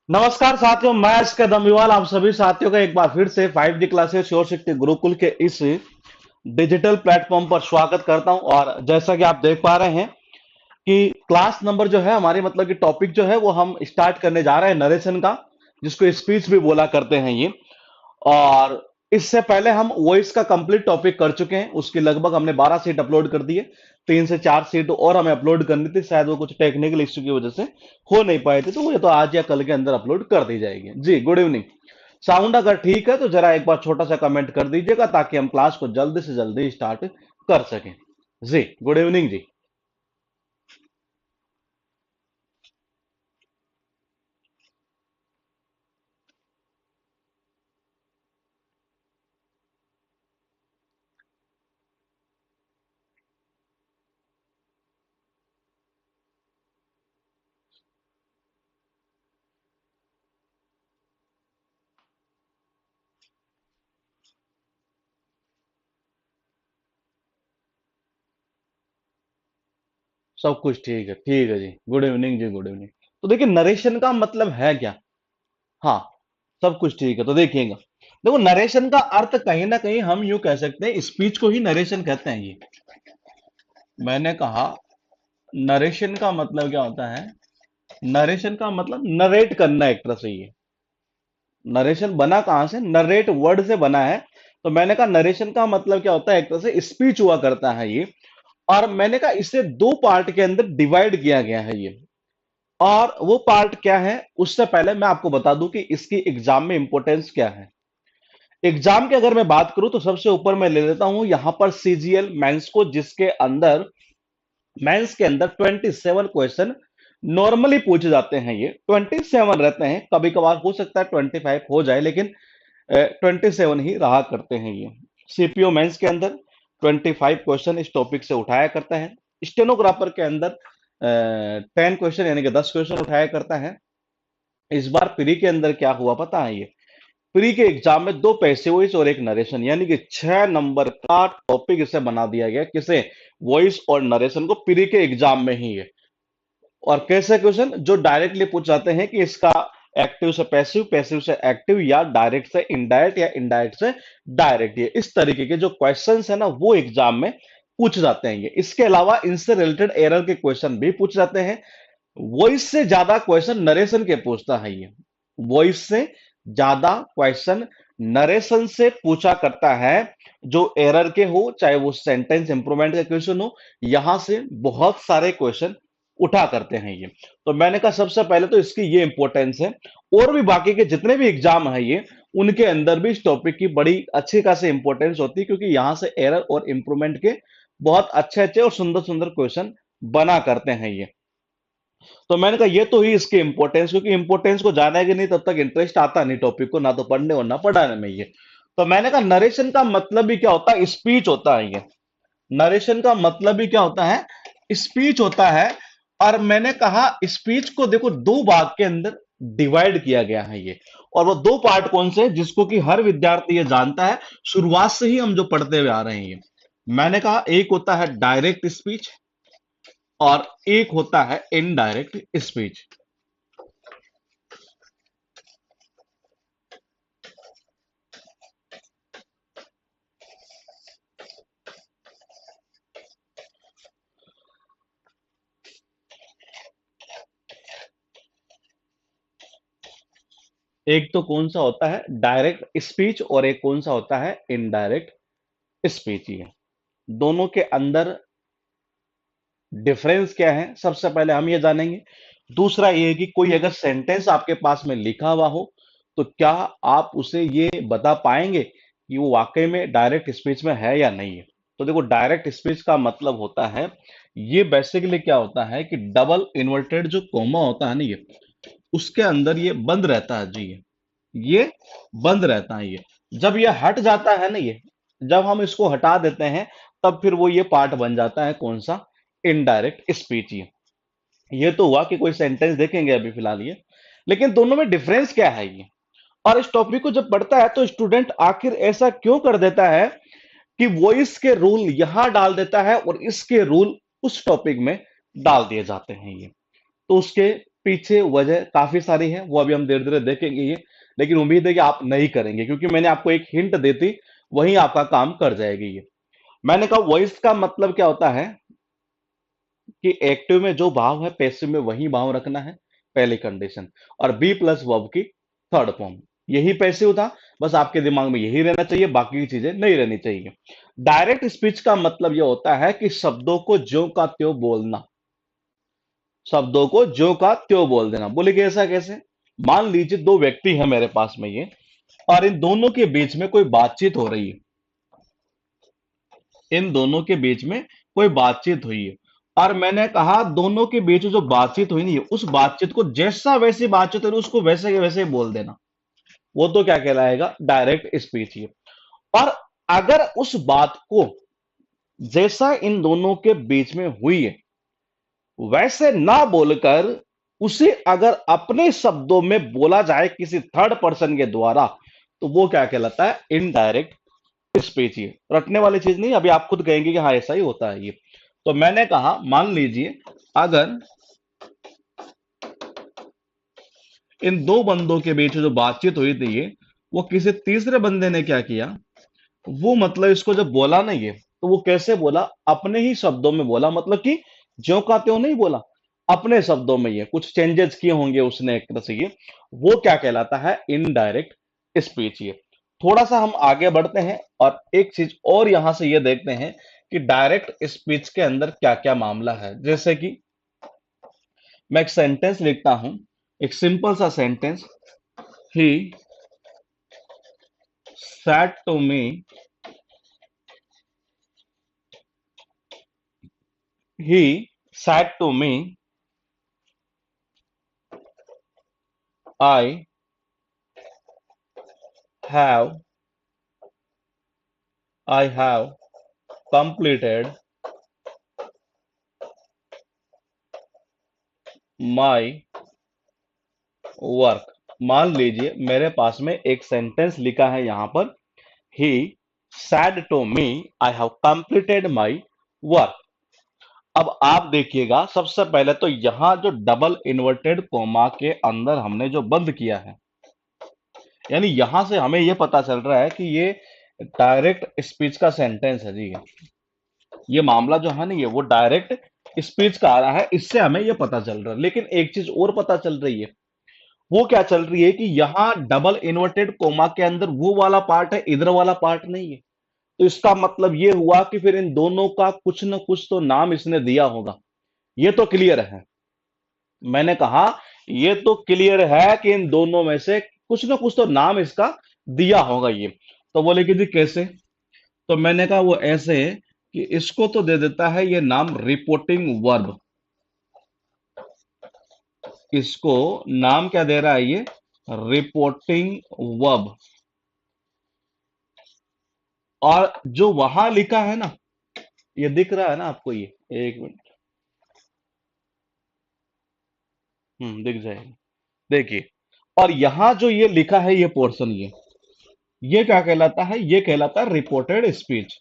नमस्कार साथियों, मैं आज का दमयूवाल आप सभी साथियों का एक बार फिर से 5D क्लासेस श्योर शक्ति गुरुकुल के इस डिजिटल प्लेटफॉर्म पर स्वागत करता हूं। और जैसा कि आप देख पा रहे हैं कि क्लास नंबर जो है हमारी मतलब कि टॉपिक जो है वो हम स्टार्ट करने जा रहे हैं नरेशन का, जिसको स्पीच भी बोला करते हैं ये। और इससे पहले हम वॉइस का कंप्लीट टॉपिक कर चुके हैं, उसकी लगभग हमने 12 सीट अपलोड कर दिए। 3 से 4 सीट और हमें अपलोड करनी थी, शायद वो कुछ टेक्निकल इश्यू की वजह से हो नहीं पाए थे, तो वो ये तो आज या कल के अंदर अपलोड कर दी जाएगी। जी गुड इवनिंग। साउंड अगर ठीक है तो जरा एक बार छोटा सा कमेंट कर दीजिएगा ताकि हम क्लास को जल्दी से जल्दी स्टार्ट कर सकें। जी गुड इवनिंग जी। सब कुछ ठीक है जी। गुड इवनिंग जी, गुड इवनिंग। तो देखिए, नरेशन का मतलब है क्या? हाँ, सब कुछ ठीक है। तो देखिएगा, देखो, नरेशन का अर्थ कहीं ना कहीं हम यूं कह सकते हैं, स्पीच को ही नरेशन कहते हैं ये। मैंने कहा, नरेशन का मतलब क्या होता है? नरेशन का मतलब नरेट करना एक तरह से ये। नरेशन बना कहां से? नरेट वर्ड से बना है। तो मैंने कहा नरेशन का मतलब क्या होता है, एक तरह से स्पीच हुआ करता है ये। और मैंने कहा इसे दो पार्ट के अंदर डिवाइड किया गया है ये। और वो पार्ट क्या है, उससे पहले मैं आपको बता दूं कि इसकी एग्जाम में इंपॉर्टेंस क्या है। एग्जाम की अगर मैं बात करूं तो सबसे ऊपर मैं ले लेता हूं यहां पर सीजीएल मेंस को, जिसके अंदर मेंस के अंदर 27 क्वेश्चन नॉर्मली पूछे जाते हैं। ये 27 रहते हैं, कभी कभार हो सकता है 25 हो जाए, लेकिन 27 ही रहा करते हैं ये। सीपीओ मेंस के अंदर 25 क्वेश्चन इस टॉपिक से उठाया करता है। स्टेनोग्राफर के अंदर 10 क्वेश्चन यानी कि 10 क्वेश्चन उठाया करता है। इस बार प्री के अंदर क्या हुआ पता है? ये प्री के एग्जाम में दो पैसे वॉइस और एक नरेशन, यानी कि 6 नंबर का टॉपिक इसे बना दिया गया। किसे? वॉइस और नरेशन को, प्री के एग्जाम में ही है। और कैसे क्वेश्चन जो डायरेक्टली पूछ जाते हैं कि इसका एक्टिव से पैसिव, पैसिव से एक्टिव, या डायरेक्ट से इनडायरेक्ट, या इनडायरेक्ट से डायरेक्ट, ये इस तरीके के जो क्वेश्चंस है ना, वो एग्जाम में पूछ जाते हैं ये। इसके अलावा इनसे रिलेटेड एरर के क्वेश्चन भी पूछ जाते हैं। वॉइस से ज्यादा क्वेश्चन नरेशन के पूछता है ये। वॉइस से ज्यादा क्वेश्चन नरेशन से पूछा करता है। जो एरर के हो, चाहे वो सेंटेंस इंप्रूवमेंट का क्वेश्चन हो, यहां से बहुत सारे क्वेश्चन उठा करते हैं ये। तो मैंने कहा सबसे पहले तो इसकी ये इंपॉर्टेंस है। और भी बाकी के जितने भी एग्जाम है ये, उनके अंदर भी इस टॉपिक की बड़ी अच्छी खासी इंपॉर्टेंस होती है, क्योंकि यहां से एरर और इंप्रूवमेंट के बहुत अच्छे अच्छे और सुंदर सुंदर क्वेश्चन बना करते हैं ये। तो मैंने कहा ये तो ही इसकी इंपॉर्टेंस, क्योंकि इंपॉर्टेंस को जानेंगे नहीं तब तक इंटरेस्ट आता नहीं टॉपिक को, ना तो पढ़ने और ना पढ़ाने में ये। तो मैंने कहा नरेशन का मतलब ही क्या होता है? स्पीच होता है ये। नरेशन का मतलब ही क्या होता है? स्पीच होता है। और मैंने कहा स्पीच को देखो दो भाग के अंदर डिवाइड किया गया है ये। और वो दो पार्ट कौन से हैं, जिसको कि हर विद्यार्थी ये जानता है, शुरुआत से ही हम जो पढ़ते हुए आ रहे हैं ये। मैंने कहा एक होता है डायरेक्ट स्पीच और एक होता है इनडायरेक्ट स्पीच। एक तो कौन सा होता है डायरेक्ट स्पीच, और एक कौन सा होता है इनडायरेक्ट स्पीच। ये दोनों के अंदर डिफरेंस क्या है, सबसे पहले हम ये जानेंगे। दूसरा ये है कि कोई अगर सेंटेंस आपके पास में लिखा हुआ हो, तो क्या आप उसे ये बता पाएंगे कि वो वाकई में डायरेक्ट स्पीच में है या नहीं है? तो देखो, डायरेक्ट स्पीच का मतलब होता है, ये बेसिकली क्या होता है कि डबल इन्वर्टेड जो कोमा होता है ना ये, उसके अंदर ये बंद रहता है जी। ये बंद रहता है ये। जब ये हट जाता है ना ये, जब हम इसको हटा देते हैं, तब फिर वो ये पार्ट बन जाता है कौन सा? Indirect speech. ये तो हुआ कि कोई सेंटेंस देखेंगे अभी फिलहाल ये। लेकिन दोनों में डिफरेंस क्या है ये? और इस टॉपिक को जब पढ़ता है तो स्टूडेंट आखिर ऐसा क्यों कर देता है कि वॉइस के रूल यहां डाल देता है और इसके रूल उस टॉपिक में डाल दिए जाते हैं ये। तो उसके पीछे वजह काफी सारी है, वो अभी हम धीरे धीरे देखेंगे ये। लेकिन उम्मीद है कि आप नहीं करेंगे, क्योंकि मैंने आपको एक हिंट देती, वही आपका काम कर जाएगी ये। मैंने कहा वॉइस का मतलब क्या होता है कि एक्टिव में जो भाव है पैसिव में वही भाव रखना है, पहली कंडीशन। और बी प्लस वर्ब की थर्ड फॉर्म, यही पैसिव था। बस आपके दिमाग में यही रहना चाहिए, बाकी की चीजें नहीं रहनी चाहिए। डायरेक्ट स्पीच का मतलब यह होता है कि शब्दों को ज्यों का त्यों बोलना, शब्दों को ज्यों का त्यों बोल देना। बोले कि ऐसा कैसे? मान लीजिए दो व्यक्ति हैं मेरे पास में ये, और इन दोनों के बीच में कोई बातचीत हो रही है, इन दोनों के बीच में कोई बातचीत हुई है, और मैंने कहा दोनों के बीच में जो बातचीत हुई नहीं है, उस बातचीत को जैसा वैसी बातचीत हुई उसको वैसे के वैसे ही बोल देना, वो तो क्या कहलाएगा? डायरेक्ट स्पीच ही। और अगर उस बात को जैसा इन दोनों के बीच में हुई है वैसे ना बोलकर उसे अगर अपने शब्दों में बोला जाए किसी थर्ड पर्सन के द्वारा, तो वो क्या कहलाता है? Indirect speech. ये रटने वाली चीज नहीं, अभी आप खुद कहेंगे कि हाँ ऐसा ही होता है ये। तो मैंने कहा मान लीजिए अगर इन दो बंदों के बीच जो बातचीत हुई थी ये, वो किसी तीसरे बंदे ने क्या किया, वो मतलब इसको जब बोला नहीं है तो वो कैसे बोला? अपने ही शब्दों में बोला, मतलब कि ज्यों का त्यों नहीं बोला, अपने शब्दों में। ये कुछ चेंजेस किए होंगे उसने एक तरह से ये, वो क्या कहलाता है? इनडायरेक्ट स्पीच ये। थोड़ा सा हम आगे बढ़ते हैं और एक चीज और यहां से ये देखते हैं कि डायरेक्ट स्पीच के अंदर क्या क्या मामला है। जैसे कि मैं एक सेंटेंस लिखता हूं, एक सिंपल सा sentence, he said to me, he said to me, I have I have completed my work। मान लीजिए मेरे पास में एक सेंटेंस लिखा है यहां पर, he said to me I have completed my work। अब आप देखिएगा सबसे पहले तो यहां जो डबल इन्वर्टेड कोमा के अंदर हमने जो बंद किया है, यानी यहां से हमें यह पता चल रहा है कि ये डायरेक्ट स्पीच का सेंटेंस है जी। ये मामला जो है ना ये वो डायरेक्ट स्पीच का आ रहा है, इससे हमें ये पता चल रहा है। लेकिन एक चीज और पता चल रही है, वो क्या चल रही है कि यहां डबल इन्वर्टेड कोमा के अंदर वो वाला पार्ट है, इधर वाला पार्ट नहीं है। तो इसका मतलब ये हुआ कि फिर इन दोनों का कुछ ना कुछ तो नाम इसने दिया होगा। ये तो क्लियर है, मैंने कहा ये तो क्लियर है कि इन दोनों में से कुछ ना कुछ तो नाम इसका दिया होगा ये। तो बोले कि जी कैसे? तो मैंने कहा वो ऐसे कि इसको तो दे देता है ये नाम रिपोर्टिंग वर्ब। इसको नाम क्या दे रहा है ये? Reporting verb. और जो वहां लिखा है ना, ये दिख रहा है ना आपको ये? एक मिनट, दिख जाएगा। देखिए, और यहां जो ये लिखा है ये पोर्शन, ये क्या कहलाता है? ये कहलाता है रिपोर्टेड स्पीच।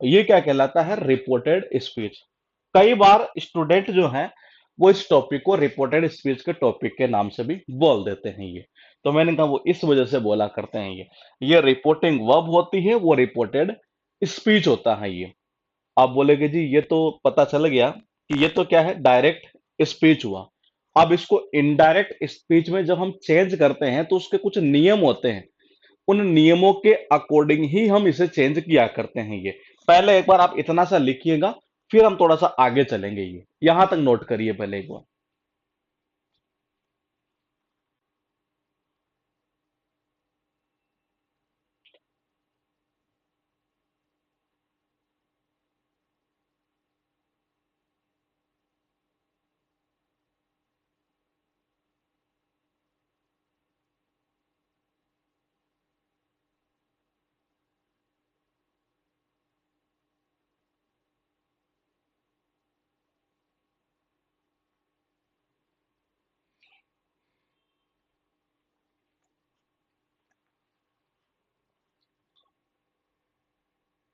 ये क्या कहलाता है? Reported speech. कई बार स्टूडेंट जो हैं वो इस टॉपिक को रिपोर्टेड स्पीच के टॉपिक के नाम से भी बोल देते हैं ये। तो मैंने कहा वो इस वजह से बोला करते हैं ये रिपोर्टिंग वर्ब होती है, वो रिपोर्टेड स्पीच होता है ये। आप बोलेगे जी ये तो पता चल गया कि ये तो क्या है? डायरेक्ट स्पीच हुआ। अब इसको इनडायरेक्ट स्पीच में जब हम चेंज करते हैं तो उसके कुछ नियम होते हैं, उन नियमों के अकॉर्डिंग ही हम इसे चेंज किया करते हैं ये। पहले एक बार आप इतना सा लिखिएगा, फिर हम थोड़ा सा आगे चलेंगे। ये यहां तक नोट करिए पहले एक बार।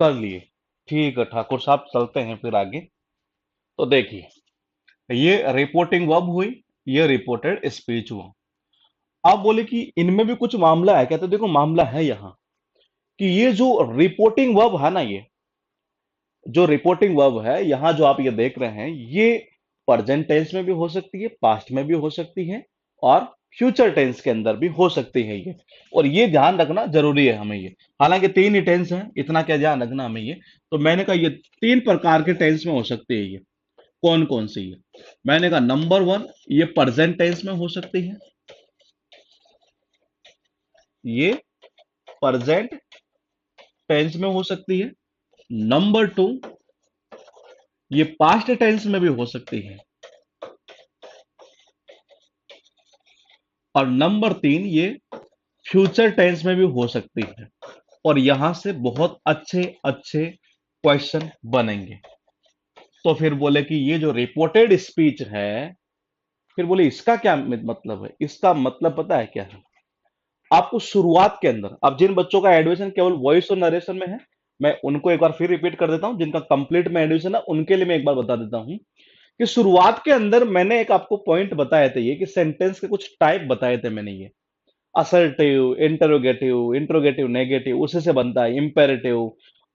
कर लिए। ठीक है ठाकुर साहब, चलते हैं फिर आगे। तो देखिए, ये रिपोर्टिंग वर्ब हुई, ये रिपोर्टेड स्पीच हुआ। आप बोले कि इनमें भी कुछ मामला है क्या? तो देखो मामला है यहाँ कि ये जो रिपोर्टिंग वर्ब है ना, ये जो रिपोर्टिंग वर्ब है यहां जो आप ये देख रहे हैं, ये प्रेजेंट टेंस में भी हो सकती है, पास्ट में भी हो सकती है, और फ्यूचर टेंस के अंदर भी हो सकती है ये। और ये ध्यान रखना जरूरी है हमें ये। हालांकि तीन ही टेंस हैं, इतना क्या ध्यान रखना हमें ये। तो मैंने कहा ये तीन प्रकार के टेंस में हो सकती है ये। कौन कौन सी है? मैंने कहा नंबर वन, ये प्रेजेंट टेंस में हो सकती है, ये प्रेजेंट टेंस में हो सकती है। नंबर टू, ये पास्ट टेंस में भी हो सकती है। और नंबर तीन, ये फ्यूचर टेंस में भी हो सकती है। और यहां से बहुत अच्छे अच्छे क्वेश्चन बनेंगे। तो फिर बोले कि ये जो रिपोर्टेड स्पीच है, फिर बोले इसका क्या मतलब है? इसका मतलब पता है क्या है? आपको शुरुआत के अंदर, अब जिन बच्चों का एडमिशन केवल वॉइस और नरेशन में है, मैं उनको एक बार फिर रिपीट कर देता हूं। जिनका कंप्लीट में एडमिशन है उनके लिए मैं एक बार बता देता हूं कि शुरुआत के अंदर मैंने एक आपको पॉइंट बताए थे, ये कि सेंटेंस के कुछ टाइप बताए थे मैंने ये। असर्टिव, इंटरोगेटिव, इंटरोगेटिव नेगेटिव, उसी से बनता है इंपेरेटिव,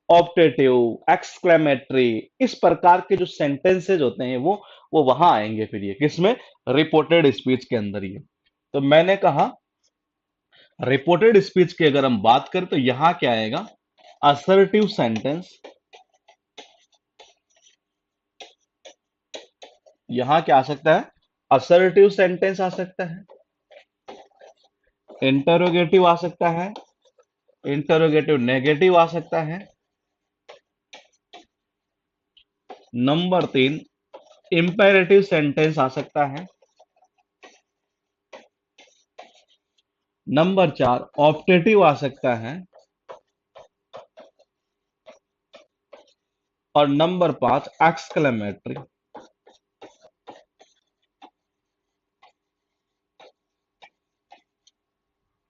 ऑप्टेटिव, एक्सक्लेमेटरी। इस प्रकार के जो सेंटेंसेज होते हैं वो वहां आएंगे फिर ये किसमें? रिपोर्टेड स्पीच के अंदर ये। तो मैंने कहा रिपोर्टेड स्पीच की अगर हम बात करें तो यहां क्या आएगा? Assertive sentence. यहां क्या आ सकता है? असर्टिव सेंटेंस आ सकता है, इंटरोगेटिव आ सकता है, इंटरोगेटिव नेगेटिव आ सकता है। नंबर तीन, इंपेरेटिव सेंटेंस आ सकता है। नंबर चार, ऑप्टेटिव आ सकता है। और नंबर पांच, एक्सक्लेमेटरी।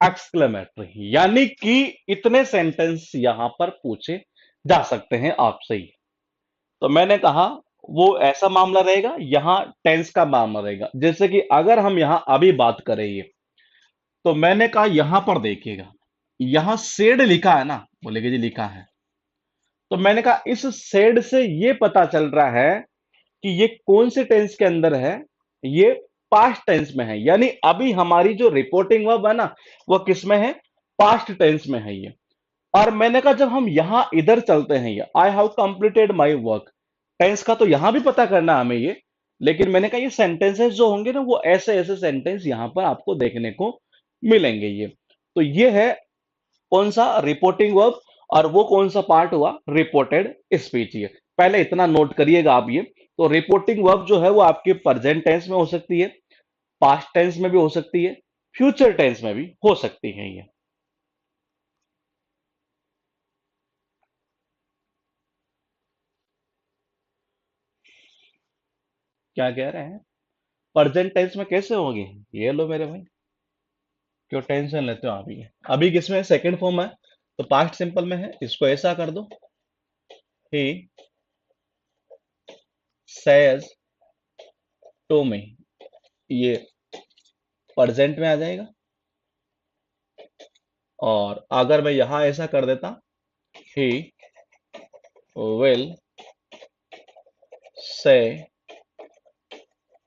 एक्सक्लेमेटरी यानी कि इतने सेंटेंस यहां पर पूछे जा सकते हैं आपसे ही। तो मैंने कहा वो ऐसा मामला रहेगा, यहां टेंस का मामला रहेगा। जैसे कि अगर हम यहां अभी बात करें ये, तो मैंने कहा यहां पर देखिएगा, यहां सेड लिखा है ना, बोलेगे जी लिखा है। तो मैंने कहा इस सेड से ये पता चल रहा है कि ये कौन से टेंस के अंदर है। ये पास्ट टेंस में है, यानी अभी हमारी जो रिपोर्टिंग वर्ब है ना, वो किस में है? पास्ट टेंस में है ये। और मैंने कहा जब हम यहां इधर चलते हैं, ये I have completed my work, tense का तो यहां भी पता करना है हमें ये। लेकिन मैंने कहा ये सेंटेंसेस जो होंगे ना, वो ऐसे ऐसे सेंटेंस यहां पर आपको देखने को मिलेंगे ये। तो ये है कौन सा? Reporting verb. और वो कौन सा पार्ट हुआ? Reported speech. ये पहले इतना नोट करिएगा आप ये। तो रिपोर्टिंग वर्ब जो है वो आपके प्रेजेंट टेंस में हो सकती है, पास्ट टेंस में भी हो सकती है, फ्यूचर टेंस में भी हो सकती है ये। क्या कह रहे हैं? प्रेजेंट टेंस में कैसे होगी? ये लो मेरे भाई, क्यों टेंशन लेते हो? अभी अभी किसमें है? सेकंड फॉर्म है, तो पास्ट सिंपल में है। इसको ऐसा कर दो, ही सेज टू मी, ये प्रेजेंट में आ जाएगा। और अगर मैं यहां ऐसा कर देता, he will say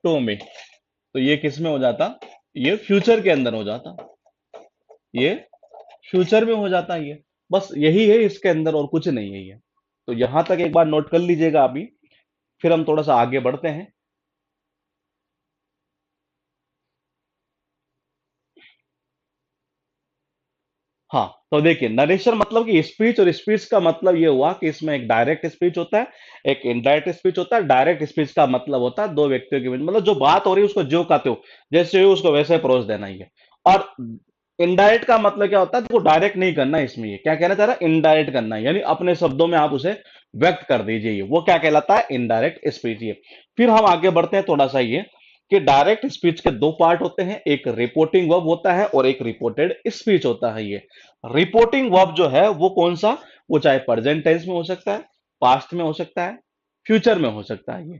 to me, तो ये किस में हो जाता? ये फ्यूचर के अंदर हो जाता, ये फ्यूचर में हो जाता ये। बस यही है इसके अंदर, और कुछ नहीं है ये। तो यहां तक एक बार नोट कर लीजिएगा अभी, फिर हम थोड़ा सा आगे बढ़ते हैं। हाँ, तो देखिए नरेशन मतलब कि स्पीच, और स्पीच का मतलब ये हुआ कि इसमें एक डायरेक्ट स्पीच होता है, एक इनडायरेक्ट स्पीच होता है। डायरेक्ट स्पीच का मतलब होता है दो व्यक्तियों के बीच, मतलब जो बात हो रही है उसको जो कहते हो, जैसे हो उसको वैसे परोस देना ही है। और इनडायरेक्ट का मतलब क्या होता है? देखो डायरेक्ट नहीं करना है इसमें, ये क्या कहना चाह रहा है? इनडायरेक्ट करना है, यानी अपने शब्दों में आप उसे व्यक्त कर दीजिए, ये वो क्या कहलाता है? इनडायरेक्ट स्पीच ये। फिर हम आगे बढ़ते हैं थोड़ा सा ये, कि डायरेक्ट स्पीच के दो पार्ट होते हैं, एक रिपोर्टिंग वर्ब होता है और एक रिपोर्टेड स्पीच होता है। ये रिपोर्टिंग वर्ब जो है वो कौन सा, वो चाहे प्रेजेंट टेंस में हो सकता है, पास्ट में हो सकता है, फ्यूचर में हो सकता है। ये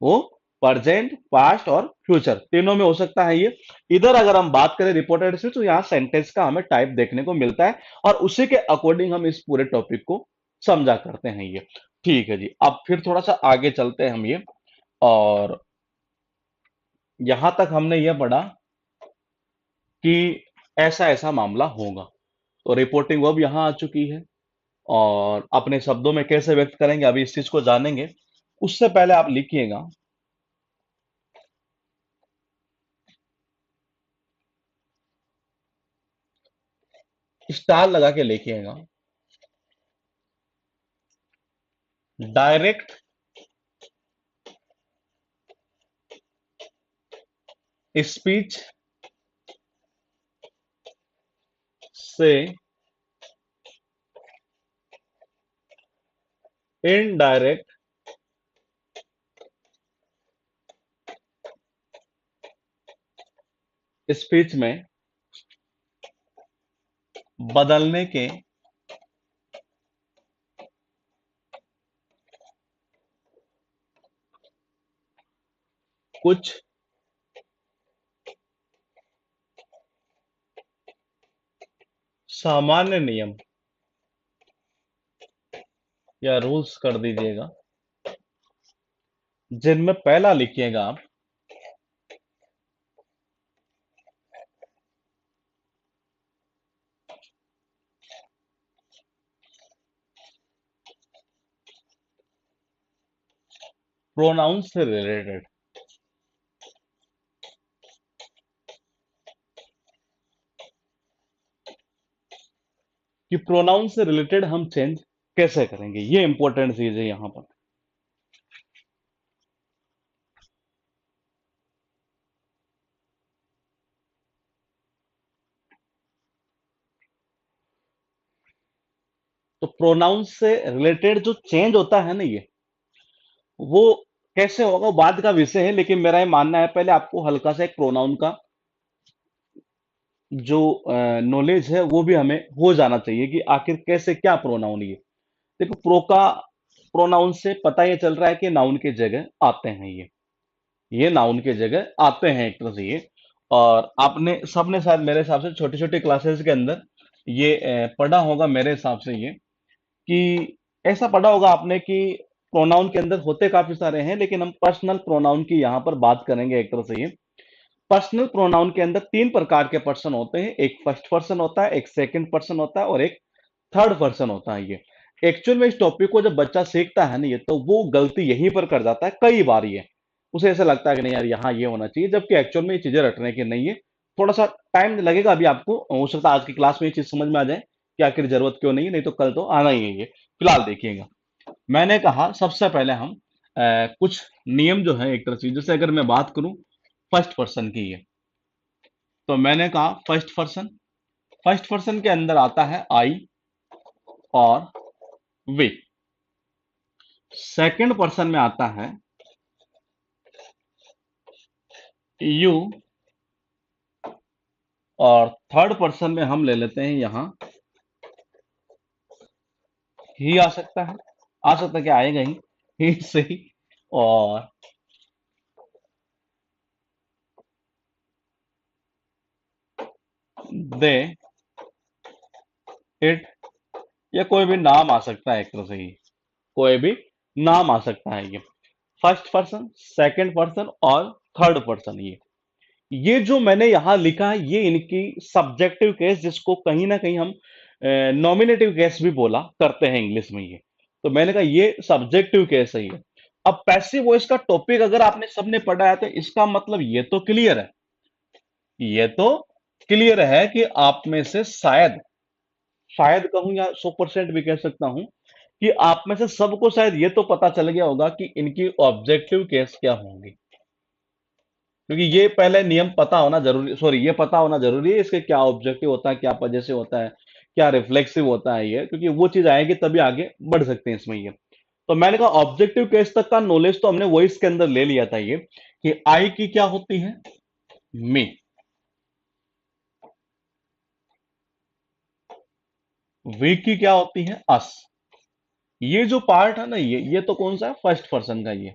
वो प्रेजेंट, पास्ट और फ्यूचर तीनों में हो सकता है। ये इधर अगर हम बात करें रिपोर्टेड स्पीच, तो यहाँ सेंटेंस का हमें टाइप देखने को मिलता है और उसी के अकॉर्डिंग हम इस पूरे टॉपिक को समझा करते हैं। ये ठीक है जी। अब फिर थोड़ा सा आगे चलते हैं हम ये, और यहां तक हमने यह पढ़ा कि ऐसा ऐसा मामला होगा। तो रिपोर्टिंग वर्ब यहां आ चुकी है, और अपने शब्दों में कैसे व्यक्त करेंगे अभी इस चीज को जानेंगे। उससे पहले आप लिखिएगा, स्टार लगा के लिखिएगा, डायरेक्ट स्पीच से इनडायरेक्ट स्पीच में बदलने के कुछ सामान्य नियम या रूल्स कर दीजिएगा, जिनमें पहला लिखिएगा आप प्रोनाउन से रिलेटेड। कि प्रोनाउन से रिलेटेड हम चेंज कैसे करेंगे, ये इंपॉर्टेंट चीज है यहां पर। तो प्रोनाउन से रिलेटेड जो चेंज होता है ना, ये वो कैसे होगा वो बाद का विषय है, लेकिन मेरा ये मानना है पहले आपको हल्का सा एक प्रोनाउन का जो नॉलेज है वो भी हमें हो जाना चाहिए कि आखिर कैसे क्या प्रोनाउन ये। देखो प्रोनाउन से पता ये चल रहा है कि नाउन के जगह आते हैं ये नाउन के जगह आते हैं एक तरह से ये। और आपने सबने शायद मेरे हिसाब से छोटी छोटी क्लासेस के अंदर ये पढ़ा होगा मेरे हिसाब से ये, कि ऐसा पढ़ा होगा आपने कि प्रोनाउन के अंदर होते काफी सारे हैं, लेकिन हम पर्सनल प्रोनाउन की यहाँ पर बात करेंगे एक तरह से ये। पर्सनल प्रोनाउन के अंदर तीन प्रकार के पर्सन होते हैं, एक फर्स्ट पर्सन होता है, एक सेकंड पर्सन होता है और एक थर्ड पर्सन होता है। ये एक्चुअल में इस टॉपिक को जब बच्चा सीखता है ना, ये तो वो गलती यहीं पर कर जाता है कई बार। ये उसे ऐसा लगता है कि नहीं यार यहाँ ये होना चाहिए, जबकि एक्चुअल में ये चीजें रटने की नहीं है। थोड़ा सा टाइम लगेगा, अभी आपको हो सकता है आज की क्लास में ये चीज समझ में आ जाए कि आखिर जरूरत क्यों नहीं है, नहीं तो कल तो आना ही है ये। फिलहाल देखिएगा, मैंने कहा सबसे पहले हम कुछ नियम जो है एक तरह से, जैसे अगर मैं बात करूं फर्स्ट पर्सन की है, तो मैंने कहा फर्स्ट पर्सन के अंदर आता है आई और वे। सेकंड पर्सन में आता है यू, और थर्ड पर्सन में हम ले लेते हैं यहां ही। आ सकता है, आ सकता है, क्या आएगा ही से ही। और दे, इट, या कोई भी नाम आ सकता है एक तरह से ही, कोई भी नाम आ सकता है। ये फर्स्ट पर्सन, सेकंड पर्सन और थर्ड पर्सन। ये जो मैंने यहां लिखा है ये इनकी सब्जेक्टिव केस, जिसको कहीं ना कहीं हम नॉमिनेटिव केस भी बोला करते हैं इंग्लिश में। ये तो मैंने कहा ये सब्जेक्टिव केस है ये। अब पैसिव वॉइस का टॉपिक अगर आपने सबने पढ़ा है तो इसका मतलब ये तो क्लियर है, ये तो क्लियर है कि आप में से शायद, शायद कहूं या 100% भी कह सकता हूं कि आप में से सबको शायद ये तो पता चल गया होगा कि इनकी ऑब्जेक्टिव केस क्या होंगी। क्योंकि ये पहले नियम पता होना जरूरी, सॉरी ये पता होना जरूरी है इसके क्या ऑब्जेक्टिव होता है, क्या पजेसिव होता है, क्या रिफ्लेक्सिव होता है ये, क्योंकि वो चीज आएगी तभी आगे बढ़ सकते हैं इसमें ये। तो मैंने कहा ऑब्जेक्टिव केस तक का नॉलेज तो हमने वॉइस के अंदर ले लिया था ये, कि आई की क्या होती है, मी, वी की क्या होती है, अस। ये जो पार्ट है ना, ये तो कौन सा है, फर्स्ट पर्सन का ये।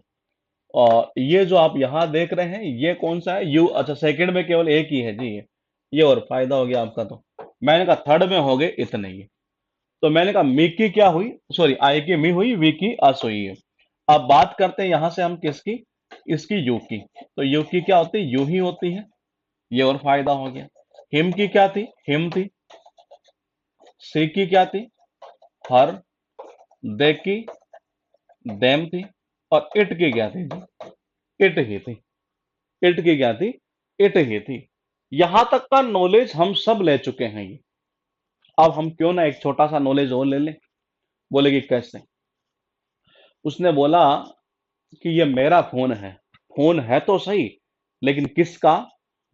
और ये जो आप यहां देख रहे हैं ये कौन सा है, यू। अच्छा, सेकंड में केवल एक ही है जी ये और फायदा हो गया आपका। तो मैंने कहा थर्ड में हो गए इतने ही। तो मैंने कहा मी की क्या हुई, सॉरी आई की मी हुई, वी की अस हुई है। अब बात करते हैं यहां से हम किसकी, इसकी यू की। तो यू की क्या होती है, यू ही होती है, ये और फायदा हो गया। हिम की क्या थी, हिम थी। सी की क्या थी, हर। दे की देम थी। और इट की क्या थी जी, इट ही थी। इट की क्या थी, इट ही थी। यहां तक का नॉलेज हम सब ले चुके हैं ये। अब हम क्यों ना एक छोटा सा नॉलेज और ले लें। बोले कि कैसे। उसने बोला कि ये मेरा फोन है। फोन है तो सही, लेकिन किसका,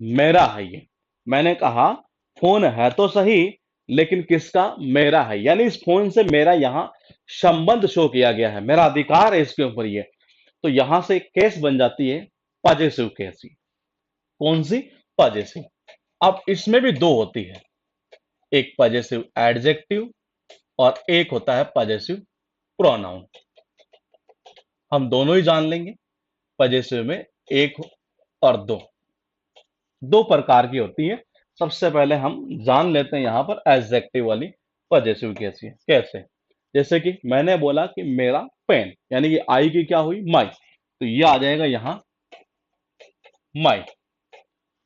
मेरा है ये। मैंने कहा फोन है तो सही, लेकिन किसका, मेरा है। यानी इस फोन से मेरा यहां संबंध शो किया गया है, मेरा अधिकार है इसके ऊपर ये। तो यहां से एक केस बन जाती है पॉजिटिव केस। कौन सी, पॉजिटिव। अब इसमें भी दो होती है, एक पॉजिटिव एडजेक्टिव और एक होता है पॉजिटिव प्रोनाउन। हम दोनों ही जान लेंगे। पॉजिटिव में एक और दो, दो प्रकार की होती है। सबसे पहले हम जान लेते हैं यहां पर एडजेक्टिव वाली पॉजिटिव कैसी है, कैसे। जैसे कि मैंने बोला कि मेरा पेन, यानी कि आई की क्या हुई, माई। तो ये आ जाएगा यहां माई।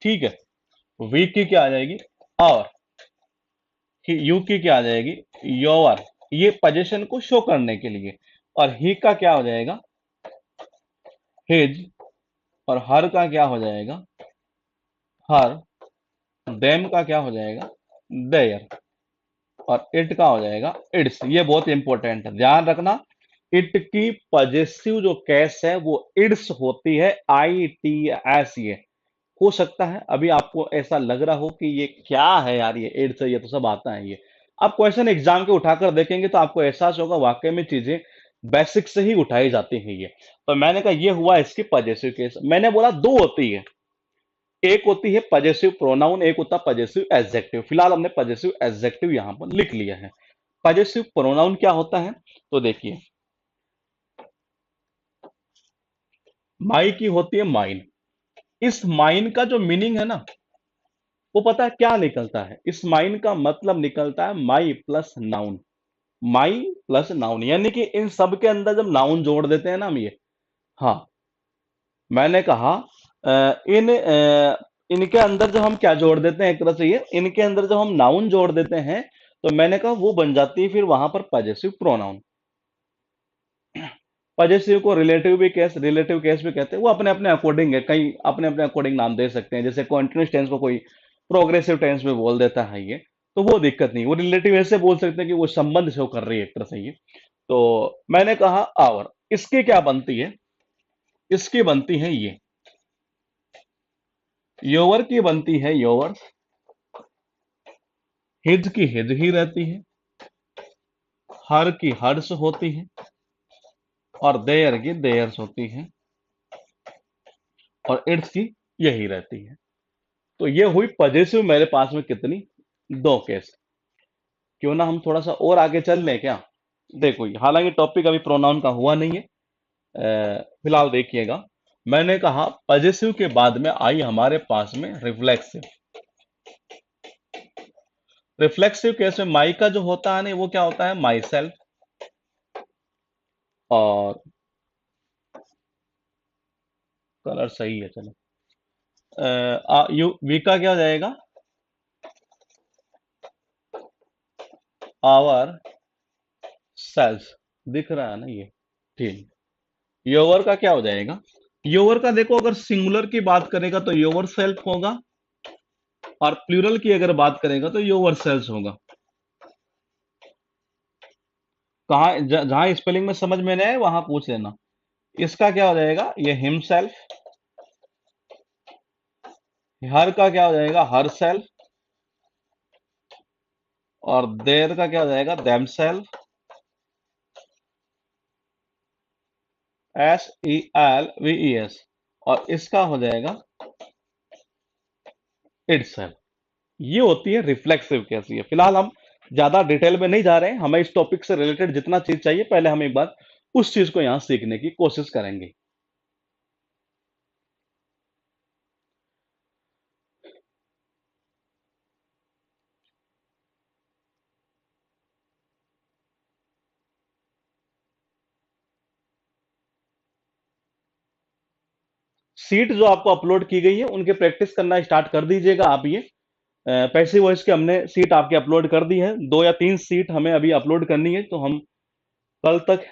ठीक है। वी की क्या आ जाएगी, और यू की क्या आ जाएगी, योर। ये पोजीशन को शो करने के लिए। और ही का क्या हो जाएगा, हिज। और हर का क्या हो जाएगा, हर। देम का क्या हो जाएगा, देयर। और इट का हो जाएगा इट्स। ये बहुत इंपॉर्टेंट है, ध्यान रखना। इट की पॉजेसिव जो केस है वो इट्स होती है, आई टी एस। ये हो सकता है अभी आपको ऐसा लग रहा हो कि ये क्या है यार, ये इट्स है, ये तो सब आता है ये। आप क्वेश्चन एग्जाम के उठाकर देखेंगे तो आपको एहसास होगा वाकई में चीजें बेसिक से ही उठाई जाती हैं ये। तो मैंने कहा ये हुआ इसकी पॉजेसिव केस। मैंने बोला दो होती है, एक होती है पॉजेसिव प्रोनाउन, एक होता है पॉजेसिव एडजेक्टिव। फिलहाल हमने पॉजेसिव एडजेक्टिव यहां पर लिख लिया है। पॉजेसिव प्रोनाउन क्या होता है, तो देखिए माई की होती है माइन। इस माइन का जो मीनिंग है ना, वो पता है क्या निकलता है, इस माइन का मतलब निकलता है माई प्लस नाउन। माई प्लस नाउन, यानी कि इन सब के अंदर जब नाउन जोड़ देते हैं ना हम ये। हाँ, मैंने कहा इनके अंदर जब हम क्या जोड़ देते हैं, एक तरह से ये इनके अंदर जब हम नाउन जोड़ देते हैं, तो मैंने कहा वो बन जाती है फिर वहां पर पॉजेसिव प्रोनाउन। पॉजेसिव को रिलेटिव केस भी कहते हैं। वो अपने अपने अकॉर्डिंग है, कई अपने अपने अकॉर्डिंग नाम दे सकते हैं। जैसे कॉन्टिन्यूस टेंस को कोई प्रोग्रेसिव टेंस में बोल देता है ये, तो वो दिक्कत नहीं। वो रिलेटिव ऐसे बोल सकते हैं कि वो संबंध शो कर रही है एक तरह से ये। तो मैंने कहा आवर, इसकी क्या बनती है, इसकी बनती है ये, योवर की बनती है योवर। हिज की हिज ही रहती है। हर की हर्ष होती है। और देयर की देयर्स होती है। और इट्स की यही रहती है। तो ये हुई पॉजिटिव मेरे पास में कितनी, दो केस। क्यों ना हम थोड़ा सा और आगे चल लें क्या। देखो हालांकि टॉपिक अभी प्रोनाउन का हुआ नहीं है, फिलहाल देखिएगा। मैंने कहा पॉजिटिव के बाद में आई हमारे पास में रिफ्लेक्सिव। रिफ्लेक्सिव केस में माई का जो होता है ना, वो क्या होता है, माई सेल्फ। और कलर सही है चलो। यू वी का क्या हो जाएगा, आवर सेल्फ। दिख रहा है ना ये, ठीक। योवर का क्या हो जाएगा, योवर का देखो अगर सिंगुलर की बात करेगा तो योवर सेल्फ होगा, और प्लूरल की अगर बात करेगा तो योवर सेल्स होगा। कहा जहां स्पेलिंग में समझ में नहीं आए वहां पूछ लेना। इसका क्या हो जाएगा, ये हिमसेल्फ। हर का क्या हो जाएगा, हर सेल्फ। और देर का क्या हो जाएगा, देम सेल्फ। SELVES। और इसका हो जाएगा इटसेल्फ। ये होती है रिफ्लेक्सिव केस। ये फिलहाल हम ज्यादा डिटेल में नहीं जा रहे हैं, हमें इस टॉपिक से रिलेटेड जितना चीज चाहिए पहले हम एक बार उस चीज को यहां सीखने की कोशिश करेंगे। सीट जो आपको अपलोड की गई है उनके प्रैक्टिस करना स्टार्ट कर दीजिएगा आप। ये पैसिव वॉइस के हमने सीट आपके अपलोड कर दी है, 2 या 3 सीट हमें अभी अपलोड करनी है, तो हम कल तक,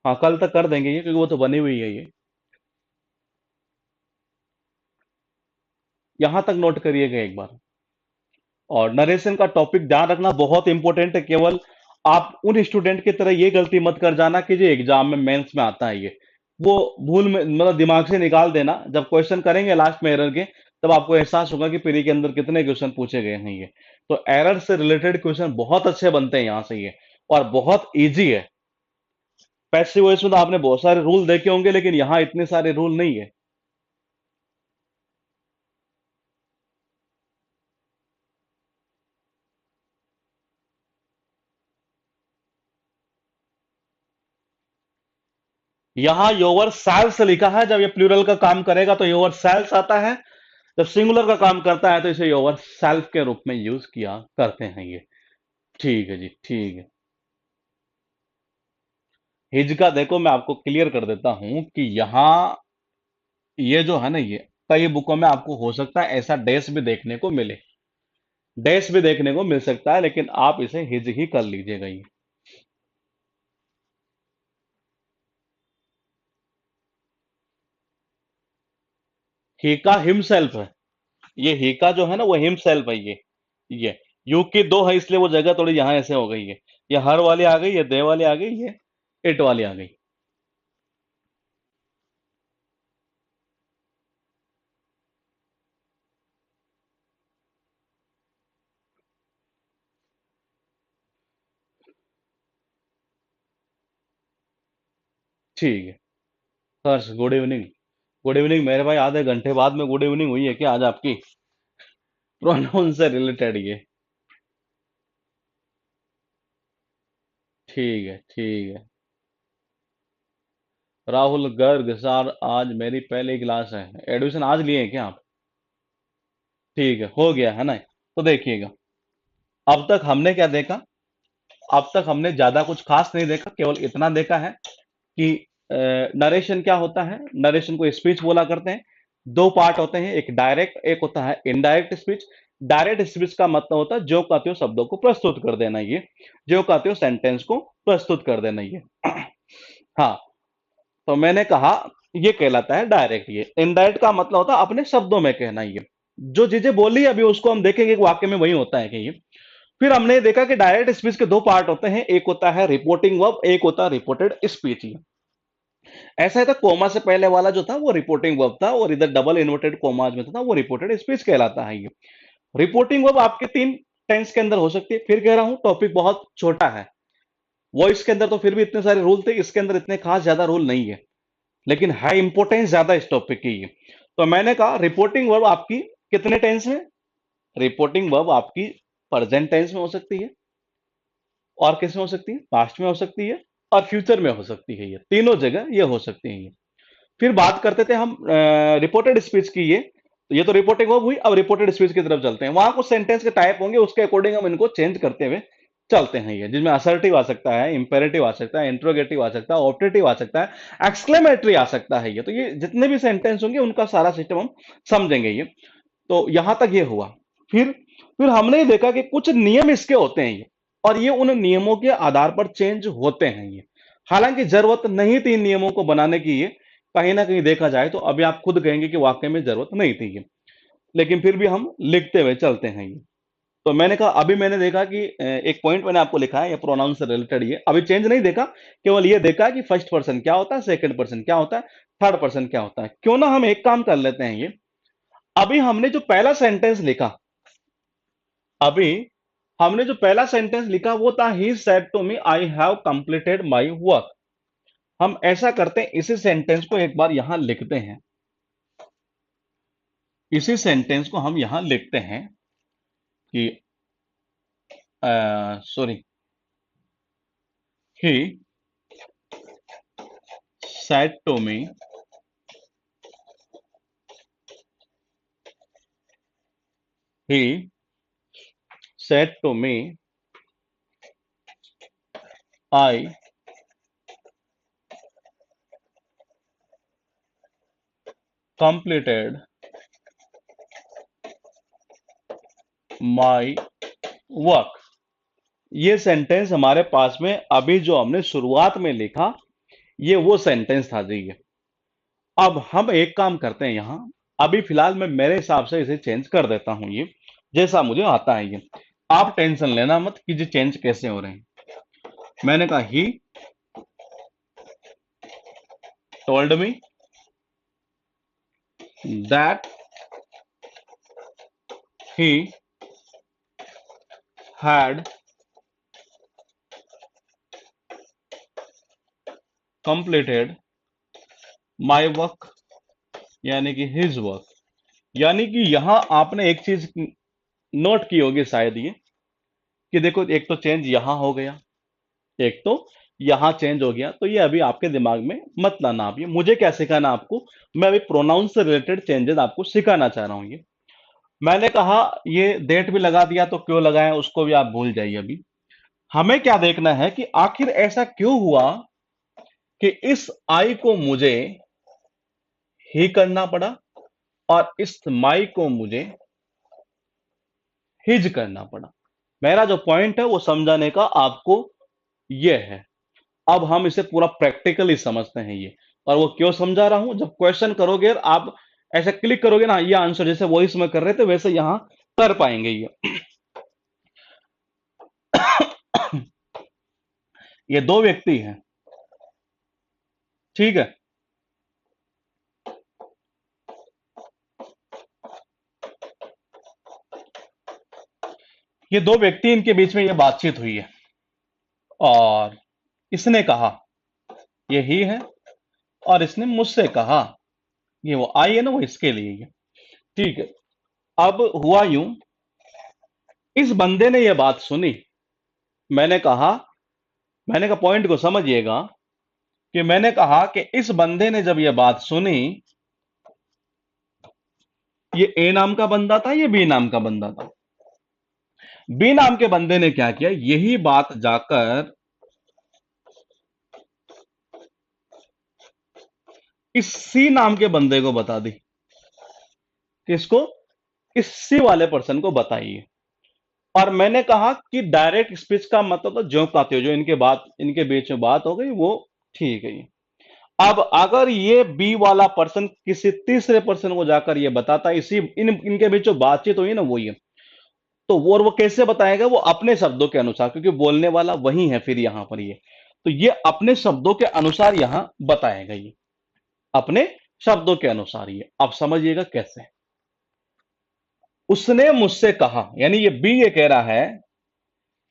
हाँ कल तक कर देंगे ये, क्योंकि वो तो बनी हुई है ये। यहां तक नोट करिएगा एक बार। और नरेशन का टॉपिक ध्यान रखना बहुत इंपॉर्टेंट है। केवल आप उन स्टूडेंट की तरह ये गलती मत कर जाना कि जो एग्जाम में मेंस में आता है ये, वो भूल में मतलब दिमाग से निकाल देना। जब क्वेश्चन करेंगे लास्ट में एरर के, तब आपको एहसास होगा कि पीरी के अंदर कितने क्वेश्चन पूछे गए हैं ये। तो एरर से रिलेटेड क्वेश्चन बहुत अच्छे बनते हैं यहाँ से ये, और बहुत इजी है। पैसिव वॉइस में तो आपने बहुत सारे रूल देखे होंगे, लेकिन यहाँ इतने सारे रूल नहीं है। यहाँ योवर सेल्स लिखा है, जब ये प्लूरल का काम करेगा तो योवर सेल्स आता है, जब सिंगुलर का काम करता है तो इसे योवर सेल्फ के रूप में यूज किया करते हैं ये। ठीक है जी, ठीक है। हिज का देखो मैं आपको क्लियर कर देता हूं कि यहाँ ये जो है ना, ये कई बुकों में आपको हो सकता है ऐसा डैश भी देखने को मिले, डैश भी देखने को मिल सकता है, लेकिन आप इसे हिज ही कर लीजिएगा ये। ही का हिमसेल्फ है, ये ही का जो है ना वो हिमसेल्फ है ये यू की दो है, इसलिए वो जगह थोड़ी यहाँ ऐसे हो गई है। ये हर वाली आ गई, ये दे वाली आ गई, ये इट वाली आ गई। ठीक है। हर्ष गुड इवनिंग। गुड इवनिंग मेरे भाई, आधे घंटे बाद में गुड इवनिंग हुई है क्या आज आपकी? प्रोनाउन से रिलेटेड ये। ठीक है, ठीक है। राहुल गर्ग सर, आज मेरी पहली क्लास है। एडमिशन आज लिए हैं क्या आप? ठीक है, हो गया है ना। तो देखिएगा, अब तक हमने क्या देखा? अब तक हमने ज्यादा कुछ खास नहीं देखा, केवल इतना देखा है कि नरेशन क्या होता है। नरेशन को स्पीच बोला करते हैं। 2 पार्ट होते हैं, एक डायरेक्ट, एक होता है इनडायरेक्ट स्पीच। डायरेक्ट स्पीच का मतलब होता है जो कहते हो शब्दों को प्रस्तुत कर देना, ये जो कहते हो सेंटेंस को प्रस्तुत कर देना ये। हाँ, तो मैंने कहा ये कहलाता है डायरेक्ट। ये इनडायरेक्ट का मतलब होता है अपने शब्दों में कहना। ये जो चीजें बोली अभी उसको हम देखेंगे कि वाक्य में वही होता है कि ये। फिर हमने देखा कि डायरेक्ट स्पीच के 2 पार्ट होते हैं, एक होता है रिपोर्टिंग वर्ब, एक होता है रिपोर्टेड स्पीच। ऐसा है था, कोमा से पहले वाला जो था वो रिपोर्टिंग वर्ब था, और इधर डबल इन्वर्टेड कोमाज में था वो रिपोर्टेड स्पीच कहलाता है ये। रिपोर्टिंग वर्ब आपके 3 टेंस के अंदर हो सकती है। फिर कह रहा हूं टॉपिक बहुत छोटा है, वॉइस के अंदर तो फिर भी इतने सारे रूल थे, इसके अंदर इतने खास ज्यादा रूल नहीं है, लेकिन हाई इंपोर्टेंस ज्यादा इस टॉपिक की है। तो मैंने कहा रिपोर्टिंग वर्ब आपकी कितने टेंस में? रिपोर्टिंग वर्ब आपकी प्रेजेंट टेंस में हो सकती है, और किस में हो सकती है? पास्ट में हो सकती है, और फ्यूचर में हो सकती है। ये तीनों जगह ये हो सकती है ये। फिर बात करते थे हम रिपोर्टेड स्पीच की। ये तो रिपोर्टिंग वर्ब हुई, अब रिपोर्टेड स्पीच की तरफ चलते हैं। वहां कुछ सेंटेंस के टाइप होंगे, उसके अकॉर्डिंग हम इनको चेंज करते हुए चलते हैं ये, जिसमें असर्टिव आ सकता है, इंपेरेटिव आ सकता है, इंट्रोगेटिव आ सकता है, ऑप्टेटिव आ सकता है, एक्सक्लेमेटरी आ सकता है ये। तो ये जितने भी सेंटेंस होंगे उनका सारा सिस्टम हम समझेंगे ये। तो यहां तक ये हुआ। फिर हमने ये देखा कि कुछ नियम इसके होते हैं ये, और ये उन नियमों के आधार पर चेंज होते हैं ये। हालांकि जरूरत नहीं थी इन नियमों को बनाने की ये, कहीं ना कहीं देखा जाए तो अभी आप खुद कहेंगे कि वाकई में जरूरत नहीं थी ये, लेकिन फिर भी हम लिखते हुए चलते हैं ये। तो मैंने कहा, अभी मैंने देखा कि एक पॉइंट मैंने आपको लिखा है, ये प्रोनाउन से रिलेटेड। ये अभी चेंज नहीं देखा, केवल ये देखा कि फर्स्ट पर्सन क्या होता है, सेकंड पर्सन क्या होता है, थर्ड पर्सन क्या होता है। क्यों ना हम एक काम कर लेते हैं ये। अभी हमने जो पहला सेंटेंस लिखा, अभी हमने जो पहला सेंटेंस लिखा वो था he said to me I have completed my work. हम ऐसा करते हैं, इसी सेंटेंस को एक बार यहां लिखते हैं। इसी सेंटेंस को हम यहां लिखते हैं कि sorry, he said to me, he said to me, I completed my work। ये सेंटेंस हमारे पास में अभी जो हमने शुरुआत में लिखा, ये वो सेंटेंस था जी ये। अब हम एक काम करते हैं यहां, अभी फिलहाल मैं मेरे हिसाब से इसे चेंज कर देता हूं, ये जैसा मुझे आता है ये। आप टेंशन लेना मत कि ये चेंज कैसे हो रहे हैं। मैंने कहा he told me that he had completed my work, यानी कि हिज वर्क। यानी कि यहां आपने एक चीज नोट की होगी शायद ये, कि देखो एक तो चेंज यहां हो गया, एक तो यहां चेंज हो गया। तो ये अभी आपके दिमाग में मत लाना। आप ये मुझे क्या सिखाना आपको, मैं अभी प्रोनाउन से रिलेटेड चेंजेस आपको सिखाना चाह रहा हूं। ये मैंने कहा ये डेट भी लगा दिया, तो क्यों लगाया उसको भी आप भूल जाइए। अभी हमें क्या देखना है कि आखिर ऐसा क्यों हुआ कि इस आई को मुझे ही करना पड़ा और इस माई को मुझे हिज करना पड़ा। मेरा जो पॉइंट है वो समझाने का आपको ये है। अब हम इसे पूरा प्रैक्टिकली समझते हैं ये। और वो क्यों समझा रहा हूं, जब क्वेश्चन करोगे और आप ऐसे क्लिक करोगे ना, ये आंसर जैसे वॉइस में कर रहे थे वैसे यहां कर पाएंगे ये। ये दो व्यक्ति हैं, ठीक है। ये दो व्यक्ति, इनके बीच में ये बातचीत हुई है और इसने कहा, ये ही है, और इसने मुझसे कहा, ये वो आई है ना, वो इसके लिए ये, ठीक है। अब हुआ यूं, इस बंदे ने ये बात सुनी। मैंने कहा, मैंने कहा पॉइंट को समझिएगा, कि मैंने कहा कि इस बंदे ने जब ये बात सुनी, ये ए नाम का बंदा था, ये बी नाम का बंदा था। बी नाम के बंदे ने क्या किया, यही बात जाकर इस सी नाम के बंदे को बता दी। किसको? इस सी वाले पर्सन को बताइए। और मैंने कहा कि डायरेक्ट स्पीच का मतलब तो जो कहते हो, जो इनके बीच में बात हो गई वो ठीक है ये। अब अगर ये बी वाला पर्सन किसी तीसरे पर्सन को जाकर ये बताता, इसी इनके बीच जो बातचीत हुई ना वो ये, तो वो, और वो कैसे बताएगा, वो अपने शब्दों के अनुसार, क्योंकि बोलने वाला वही है फिर यहां पर ये, तो ये अपने शब्दों के अनुसार यहां बताएगा ये, अपने शब्दों के अनुसार ये। अब समझिएगा कैसे। उसने मुझसे कहा, यानी ये बी ये कह रहा है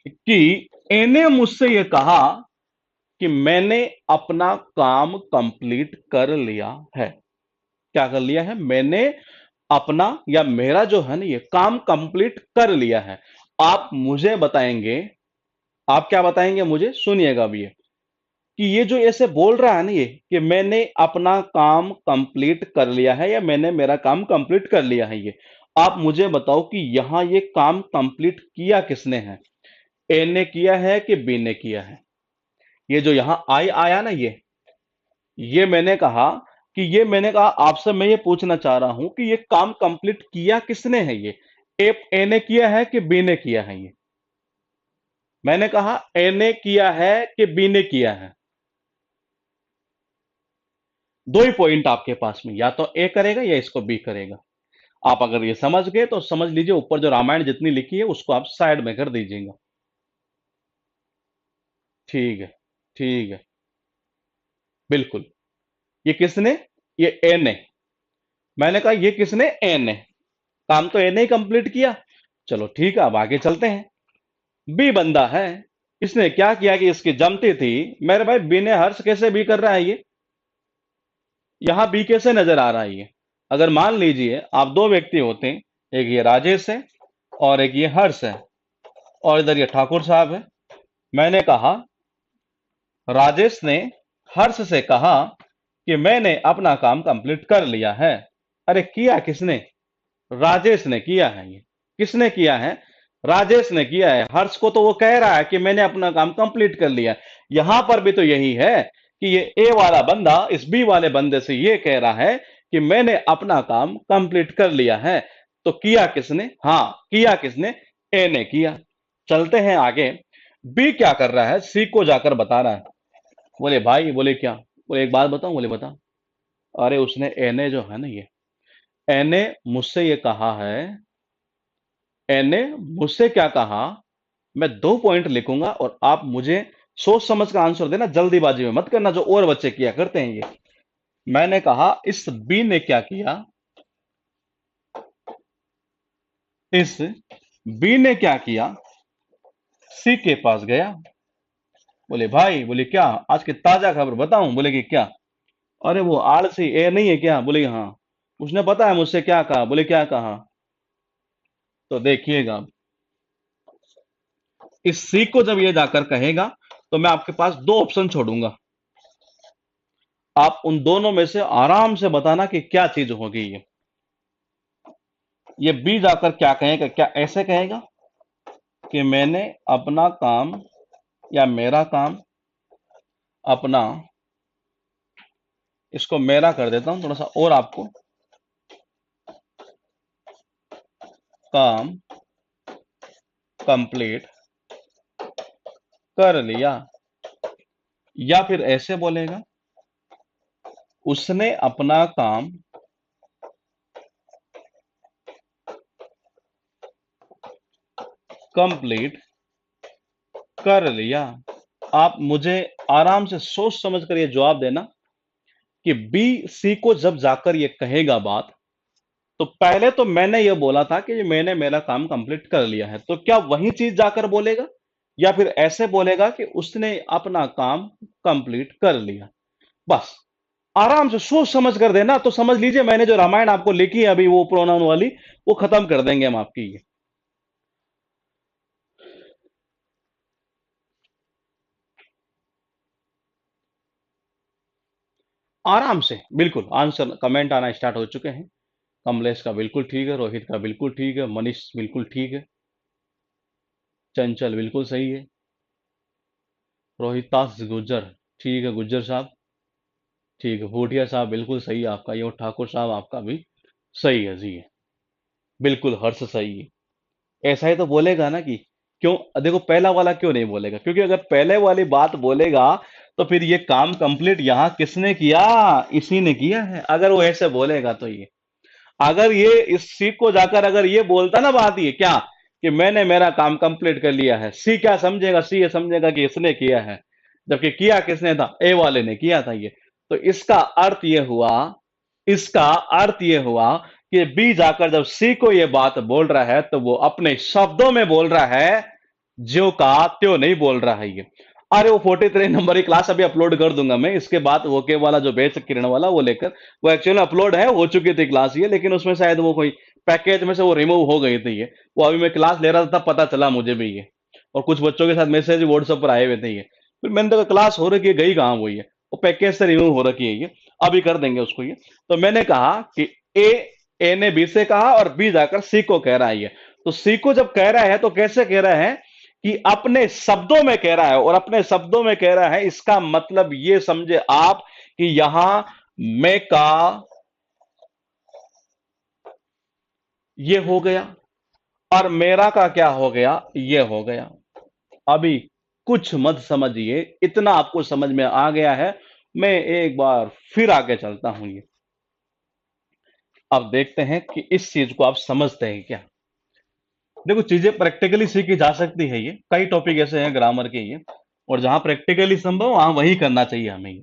कि ए ने मुझसे ये कहा कि मैंने अपना काम कंप्लीट कर लिया है। क्या कर लिया है? मैंने अपना या मेरा जो है ना ये काम कंप्लीट कर लिया है। आप मुझे बताएंगे, आप क्या बताएंगे मुझे, सुनिएगा अब ये, कि ये जो ऐसे बोल रहा है ना ये, कि मैंने अपना काम कंप्लीट कर लिया है या मैंने मेरा काम कंप्लीट कर लिया है, ये आप मुझे बताओ कि यहां ये काम कंप्लीट किया किसने है, ए ने किया है कि बी ने किया है? ये जो यहां आई आया ना ये मैंने कहा कि ये मैंने कहा आपसे मैं ये पूछना चाह रहा हूं कि ये काम कंप्लीट किया किसने है, ये ए ने किया है कि बी ने किया है? ये मैंने कहा ए ने किया है कि बी ने किया है? दो ही पॉइंट आपके पास में, या तो ए करेगा या इसको बी करेगा। आप अगर ये समझ गए तो समझ लीजिए, ऊपर जो रामायण जितनी लिखी है उसको आप साइड में कर दीजिएगा। ठीक है, ठीक है, बिल्कुल। ये किसने? ये ए ने। मैंने कहा ये किसने? ए ने। काम तो ए ने ही कंप्लीट किया। चलो ठीक है, अब आगे चलते हैं। बी बंदा है, इसने क्या किया कि इसकी जमती थी। मेरे भाई बी ने हर्ष कैसे बी कर रहा है ये? यहां बी कैसे नजर आ रहा है ये? अगर मान लीजिए आप दो व्यक्ति होते हैं, एक ये राजेश है और एक ये हर्ष है, और इधर ये ठाकुर साहब है। मैंने कहा, राजेश ने हर्ष से कहा कि मैंने अपना काम कंप्लीट कर लिया है। अरे किया किसने? राजेश ने किया है। ये किसने किया है? राजेश ने किया है। हर्ष को तो वो कह रहा है कि मैंने अपना काम कंप्लीट कर लिया। यहां पर भी तो यही है कि ये ए वाला बंदा इस बी वाले बंदे से ये कह रहा है कि मैंने अपना काम कंप्लीट कर लिया है। तो किया किसने? हाँ, किया किसने? ए ने किया। चलते हैं आगे। बी क्या कर रहा है? सी को जाकर बता रहा है। बोले भाई, बोले क्या? बोले एक बात बताऊं? बोले बता। अरे उसने, ए ने जो है ना, ये ए ने मुझसे ये कहा है, ए ने मुझसे क्या कहा? मैं दो पॉइंट लिखूंगा और आप मुझे सोच समझ का आंसर देना, जल्दीबाजी में मत करना जो और बच्चे किया करते हैं ये। मैंने कहा इस बी ने क्या किया? इस बी ने क्या किया? सी के पास गया। बोले भाई, बोले क्या? आज की ताजा खबर बताऊं? बोले कि क्या? अरे वो आलसी ए नहीं है क्या? बोले हाँ। उसने पता है मुझसे क्या कहा? बोले क्या कहा? तो देखिएगा, इस सी को जब ये जाकर कहेगा तो मैं आपके पास दो ऑप्शन छोड़ूंगा। आप उन दोनों में से आराम से बताना कि क्या चीज होगी ये बी जाकर क्या कहेगा? क्या ऐसे कहेगा कि मैंने अपना काम, या मेरा काम अपना, इसको मेरा कर देता हूं थोड़ा सा और आपको, काम कंप्लीट कर लिया। या फिर ऐसे बोलेगा, उसने अपना काम कंप्लीट कर लिया। आप मुझे आराम से सोच समझ कर ये जवाब देना कि बी सी को जब जाकर ये कहेगा बात, तो पहले तो मैंने ये बोला था कि मैंने मेरा काम कंप्लीट कर लिया है, तो क्या वही चीज जाकर बोलेगा? या फिर ऐसे बोलेगा कि उसने अपना काम कंप्लीट कर लिया? बस आराम से सोच समझ कर देना, तो समझ लीजिए मैंने जो रामायण आपको लिखी है अभी वो प्रोनाउन वाली, वो खत्म कर देंगे हम आपकी ये। आराम से बिल्कुल आंसर कमेंट आना स्टार्ट हो चुके हैं। कमलेश का बिल्कुल ठीक है, रोहित का बिल्कुल ठीक है, मनीष बिल्कुल ठीक है, चंचल बिल्कुल सही है, रोहितास गुज्जर ठीक है, गुज्जर साहब ठीक है, भूटिया साहब बिल्कुल सही है आपका ये, और ठाकुर साहब आपका भी सही है जी। बिल्कुल हर्ष सही है। ऐसा ही तो बोलेगा ना कि क्यों? देखो पहला वाला क्यों नहीं बोलेगा, क्योंकि अगर पहले वाली बात बोलेगा तो फिर ये काम कंप्लीट यहां किसने किया? इसी ने किया है। अगर वो ऐसे बोलेगा तो ये, अगर ये इस सी को जाकर अगर ये बोलता ना बात, ये क्या कि मैंने मेरा काम कंप्लीट कर लिया है, सी क्या समझेगा? सी ये समझेगा कि इसने किया है, जबकि किया किसने था? ए वाले ने किया था ये। तो इसका अर्थ ये हुआ, इसका अर्थ ये हुआ कि बी जाकर जब सी को ये बात बोल रहा है तो वो अपने शब्दों में बोल रहा है, ज्यो का त्यों नहीं बोल रहा है ये। अरे वो 43 नंबर की क्लास अभी अपलोड कर दूंगा मैं, इसके बाद वो के वाला जो बेच किरण वाला वो लेकर, वो एक्चुअली अपलोड है, हो चुकी थी क्लास ये, लेकिन उसमें शायद वो कोई पैकेज में से वो रिमूव हो गई थी ये। वो अभी मैं क्लास ले रहा था तब पता चला मुझे भी ये, और कुछ बच्चों के साथ मैसेज व्हाट्सएप पर आए हुए थे ये। फिर मैंने तो क्लास हो रखी है, गई कहाँ वो ये, वो पैकेज से रिमूव हो रखी है ये, अभी कर देंगे उसको ये। तो मैंने कहा कि ए ए ने बी से कहा और बी जाकर सी को कह रहा है ये। तो सी को जब कह रहा है तो कैसे कह रहा है? कि अपने शब्दों में कह रहा है, और अपने शब्दों में कह रहा है इसका मतलब ये समझे आप कि यहां मैं का ये हो गया और मेरा का क्या हो गया? ये हो गया। अभी कुछ मत समझिए, इतना आपको समझ में आ गया है। मैं एक बार फिर आगे चलता हूं ये। अब देखते हैं कि इस चीज को आप समझते हैं क्या। देखो चीजें प्रैक्टिकली सीखी जा सकती है ये, कई टॉपिक ऐसे हैं ग्रामर के ये, और जहां प्रैक्टिकली संभव वहां वही करना चाहिए हमें ये।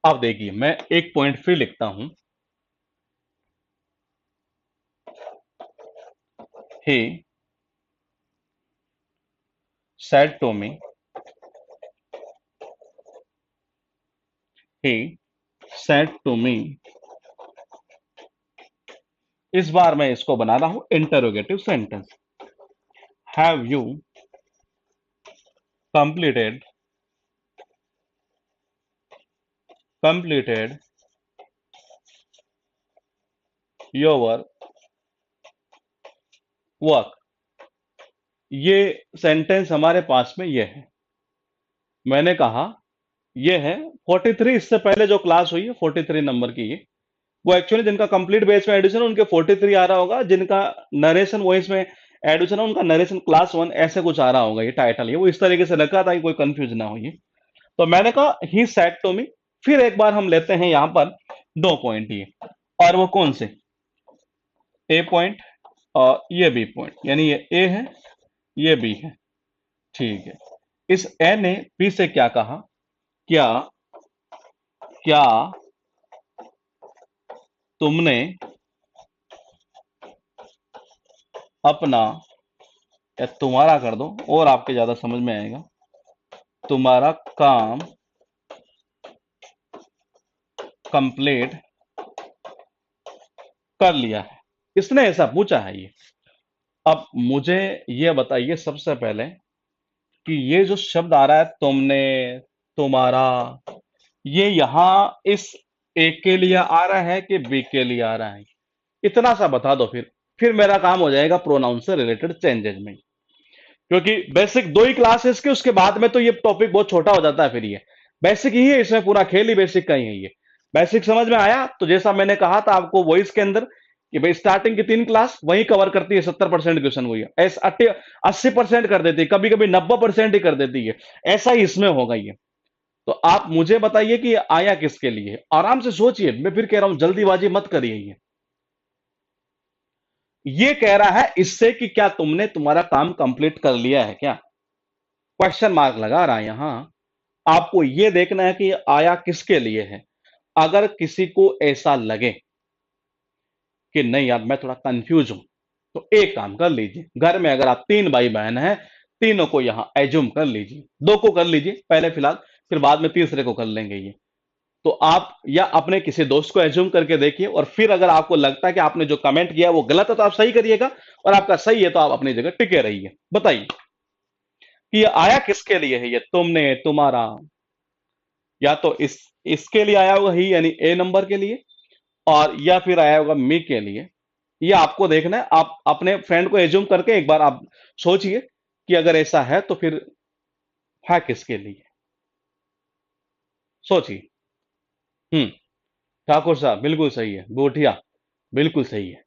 अब देखिए मैं एक पॉइंट फिर लिखता हूं। He said to me, he said to me इस बार मैं इसको बना रहा हूं interrogative sentence. Have you completed completed your work. ये सेंटेंस हमारे पास में ये है। मैंने कहा ये है 43। इससे पहले जो क्लास हुई है 43 नंबर की, ये वो एक्चुअली जिनका कंप्लीट बेस में एडिशन उनके 43 आ रहा होगा, जिनका नरेशन वॉइस में एडिशन है उनका नरेशन क्लास 1 ऐसे कुछ आ रहा होगा। ये टाइटल ये वो इस तरीके से रखा था कि कोई कंफ्यूज ना हो ये। तो मैंने कहा ही सेड टू मी। फिर एक बार हम लेते हैं यहां पर 2 पॉइंट ये, और वो कौन से, ए पॉइंट और ये बी पॉइंट, यानी ये ए है ये बी है। ठीक है। इस ए ने बी से क्या कहा, क्या क्या तुमने अपना, या तुम्हारा कर दो और आपके ज्यादा समझ में आएगा, तुम्हारा काम कंप्लीट कर लिया है। इसने ऐसा पूछा है ये। अब मुझे ये बताइए सबसे पहले कि ये जो शब्द आ रहा है तुमने, तुम्हारा, ये यहां इस ए के लिए आ रहा है कि बी के लिए आ रहा है, इतना सा बता दो। फिर मेरा काम हो जाएगा प्रोनाउन से रिलेटेड चेंजेस में। क्योंकि बेसिक 2 ही क्लासेस के, उसके बाद में तो ये टॉपिक बहुत छोटा हो जाता है। फिर ये बेसिक ही है, इसमें पूरा खेल ही बेसिक का ही है। ये बेसिक समझ में आया तो जैसा मैंने कहा था आपको वॉइस के अंदर कि भाई स्टार्टिंग की 3 क्लास वही कवर करती है। 70% क्वेश्चन वही है, 80% कर देती है, कभी कभी 90% ही कर देती है। ऐसा ही इसमें होगा ये। तो आप मुझे बताइए कि ये आया किसके लिए। आराम से सोचिए, मैं फिर कह रहा हूं जल्दीबाजी मत करिए। ये कह रहा है इससे कि क्या तुमने तुम्हारा काम कंप्लीट कर लिया है क्या, क्वेश्चन मार्क लगा रहा है यहां। आपको यह देखना है कि आया किसके लिए है। अगर किसी को ऐसा लगे कि नहीं यार मैं थोड़ा कंफ्यूज हूं, तो एक काम कर लीजिए, घर में अगर आप 3 भाई बहन हैं, तीनों को यहां एज्यूम कर लीजिए। 2 को कर लीजिए पहले फिलहाल, फिर बाद में तीसरे को कर लेंगे ये। तो आप या अपने किसी दोस्त को एज्यूम करके देखिए, और फिर अगर आपको लगता है कि आपने जो कमेंट किया वो गलत है तो आप सही करिएगा, और आपका सही है तो आप अपनी जगह टिके रहिए। बताइए कि ये आया किसके लिए है, ये तुमने, तुम्हारा, या तो इसके लिए आया होगा ही, यानी ए नंबर के लिए, और या फिर आया होगा मी के लिए। ये आपको देखना है। आप अपने फ्रेंड को एज्यूम करके एक बार आप सोचिए कि अगर ऐसा है तो फिर है किसके लिए। सोचिए। हम्म। ठाकुर साहब बिल्कुल सही है, गोठिया बिल्कुल सही है।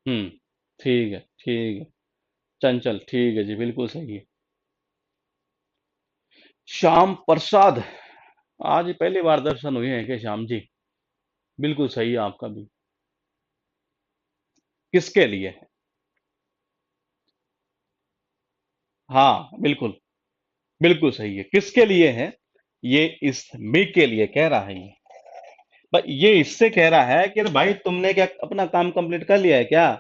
हम्म। ठीक है ठीक है। चंचल ठीक है जी, बिल्कुल सही है। श्याम प्रसाद, आज ही पहली बार दर्शन हुए हैं कि श्याम जी। बिल्कुल सही है आपका भी। किसके लिए है, हाँ बिल्कुल, बिल्कुल सही है। किसके लिए है, ये इस मी के लिए कह रहा है ये। भाई ये इससे कह रहा है कि अरे भाई तुमने क्या अपना काम कंप्लीट कर लिया है क्या,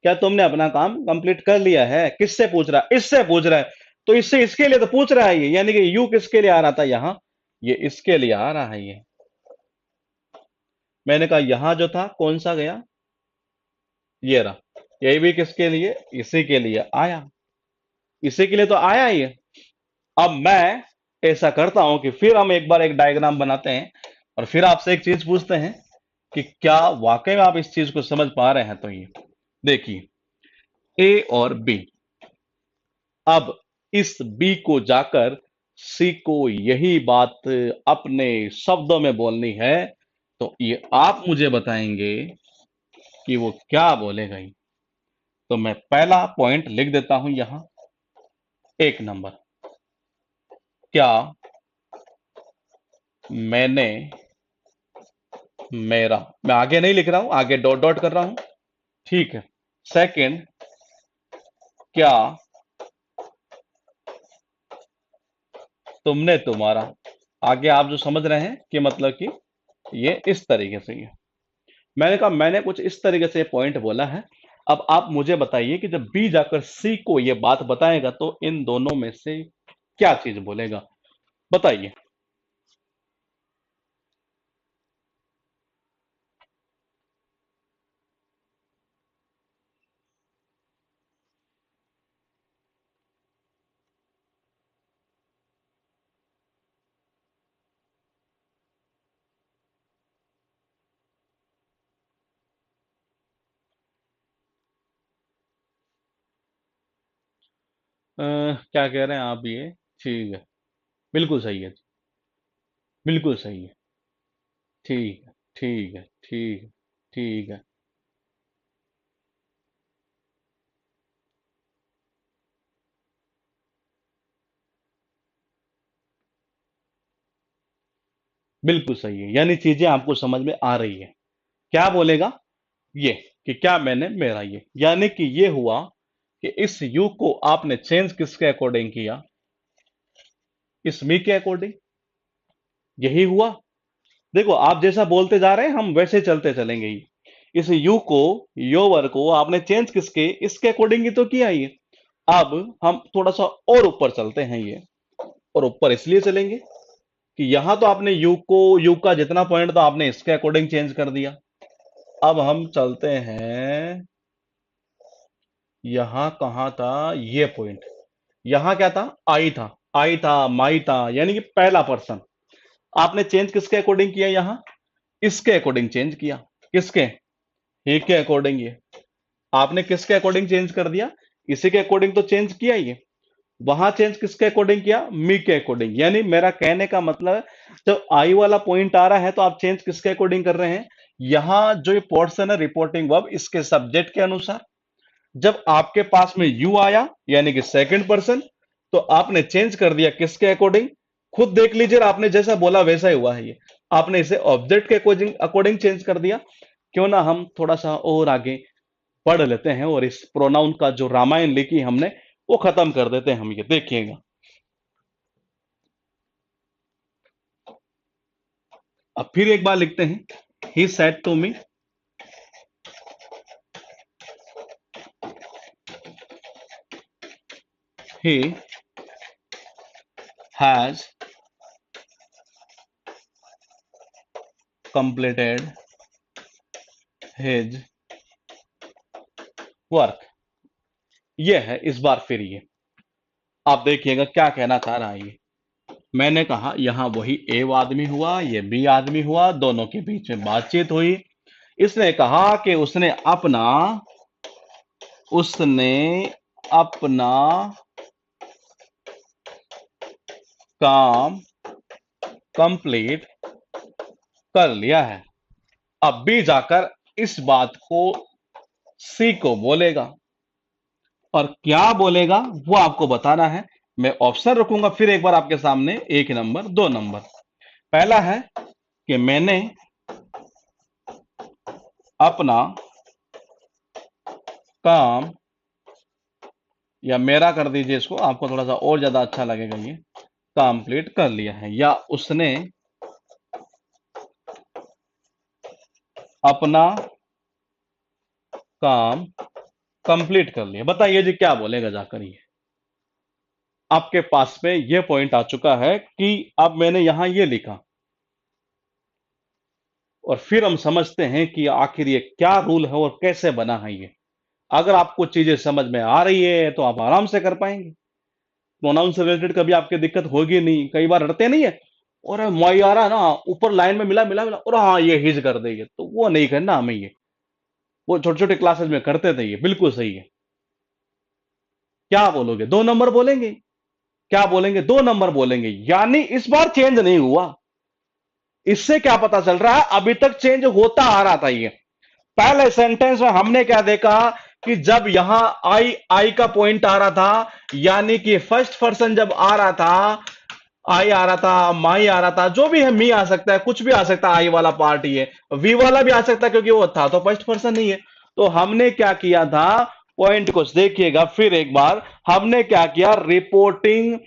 क्या तुमने अपना काम कंप्लीट कर लिया है। किससे पूछ रहा है, इससे पूछ रहा है। तो इससे इसके लिए तो पूछ रहा है ये, यानी कि यू किसके लिए आ रहा था यहां, ये इसके लिए आ रहा है ये। मैंने कहा यहां जो था कौन सा गया, ये रहा। ये भी किसके लिए, इसी के लिए आया, इसी के लिए तो आया ये। अब मैं ऐसा करता हूं कि फिर हम एक बार एक डायग्राम बनाते हैं, और फिर आपसे एक चीज पूछते हैं कि क्या वाकई में आप इस चीज को समझ पा रहे हैं। तो ये देखिए, ए और बी। अब इस बी को जाकर सी को यही बात अपने शब्दों में बोलनी है। तो ये आप मुझे बताएंगे कि वो क्या बोलेगा ये। तो मैं पहला पॉइंट लिख देता हूं यहां, 1 नंबर। क्या मैंने मेरा, मैं आगे नहीं लिख रहा हूं, आगे डॉट डॉट कर रहा हूं। ठीक है। सेकंड, क्या तुमने तुम्हारा, आगे आप जो समझ रहे हैं कि मतलब कि ये इस तरीके से ही है। मैंने कहा मैंने कुछ इस तरीके से पॉइंट बोला है, अब आप मुझे बताइए कि जब बी जाकर सी को ये बात बताएगा तो इन दोनों में से क्या चीज बोलेगा, बताइए। क्या कह रहे हैं आप ये? ठीक है, बिल्कुल सही है, बिल्कुल सही है। ठीक है, ठीक है, ठीक है, ठीक है, बिल्कुल सही है, यानी चीजें आपको समझ में आ रही है। क्या बोलेगा ये, कि क्या मैंने मेरा ये, यानी कि ये हुआ कि इस यू को आपने चेंज किसके अकॉर्डिंग किया, इस मी के अकॉर्डिंग, यही हुआ। देखो आप जैसा बोलते जा रहे हैं हम वैसे चलते चलेंगे ही। इस यू को, योवर को आपने चेंज किसके, इसके अकॉर्डिंग ही तो किया ये। अब हम थोड़ा सा और ऊपर चलते हैं ये, और ऊपर इसलिए चलेंगे कि यहां तो आपने यू को, यू का जितना पॉइंट था आपने इसके अकॉर्डिंग चेंज कर दिया। अब हम चलते हैं, यहां कहां था ये पॉइंट, यहां क्या था, आई था, आई था, माई था, यानी कि पहला पर्सन आपने चेंज किसके अकॉर्डिंग किया, यहां इसके अकॉर्डिंग चेंज किया। किसके, ही के अकॉर्डिंग। ये आपने किसके अकॉर्डिंग चेंज कर दिया, इसी के अकॉर्डिंग तो चेंज किया ही है। वहां चेंज किसके अकॉर्डिंग किया, मी के अकॉर्डिंग। यानी मेरा कहने का मतलब है, जब आई वाला पॉइंट आ रहा है तो आप चेंज किसके अकॉर्डिंग कर रहे हैं, यहां जो ये पोर्शन है रिपोर्टिंग वर्ब इसके सब्जेक्ट के अनुसार। जब आपके पास में यू आया यानी कि सेकंड पर्सन, तो आपने चेंज कर दिया किसके अकॉर्डिंग, खुद देख लीजिए, आपने जैसा बोला वैसा ही हुआ है ये। आपने इसे ऑब्जेक्ट के अकॉर्डिंग अकॉर्डिंग चेंज कर दिया। क्यों ना हम थोड़ा सा और आगे पढ़ लेते हैं और इस प्रोनाउन का जो रामायण लिखी हमने वो खत्म कर देते हैं हम, ये देखिएगा। अब फिर एक बार लिखते हैं, he said to me, he has completed his work. ये है इस बार फिर ये, आप देखिएगा क्या कहना चाह रहा है ये। मैंने कहा यहां वही ए आदमी हुआ, ये बी आदमी हुआ, दोनों के बीच में बातचीत हुई। इसने कहा कि उसने अपना काम कंप्लीट कर लिया है। अब बी जाकर इस बात को सी को बोलेगा, और क्या बोलेगा वो आपको बताना है। मैं ऑप्शन रखूंगा फिर एक बार आपके सामने, एक नंबर, दो नंबर। पहला है कि मैंने अपना काम, या मेरा कर दीजिए इसको, आपको थोड़ा सा और ज्यादा अच्छा लगेगा ये, कंप्लीट कर लिया है, या उसने अपना काम कंप्लीट कर लिया। बताइए जी क्या बोलेगा जाकर ये। आपके पास में ये पॉइंट आ चुका है कि अब मैंने यहां ये लिखा, और फिर हम समझते हैं कि आखिर ये क्या रूल है और कैसे बना है ये। अगर आपको चीजें समझ में आ रही है तो आप आराम से कर पाएंगे। प्रोनाउन से रिलेटेड कभी आपकी दिक्कत होगी नहीं। कई बार रटते नहीं है, और माई आ रहा ना, ऊपर लाइन में मिला मिला मिला, और हाँ ये हिज कर देंगे, तो वो नहीं करना हमें ये। वो छोटे छोटे क्लासेस में करते थे, ये बिल्कुल सही है। क्या बोलोगे, दो नंबर बोलेंगे? क्या बोलेंगे, दो नंबर बोलेंगे। यानी इस बार चेंज नहीं हुआ। इससे क्या पता चल रहा है, अभी तक चेंज होता आ रहा था ये। पहले सेंटेंस में हमने क्या देखा कि जब यहां आई आई का पॉइंट आ रहा था, यानी कि फर्स्ट पर्सन जब आ रहा था, आई आ रहा था, माई आ रहा था, जो भी है, मी आ सकता है, कुछ भी आ सकता है, आई वाला पार्ट ही है, वी वाला भी आ सकता है क्योंकि वो था तो फर्स्ट पर्सन नहीं है। तो हमने क्या किया था, पॉइंट को देखिएगा फिर एक बार, हमने क्या किया, रिपोर्टिंग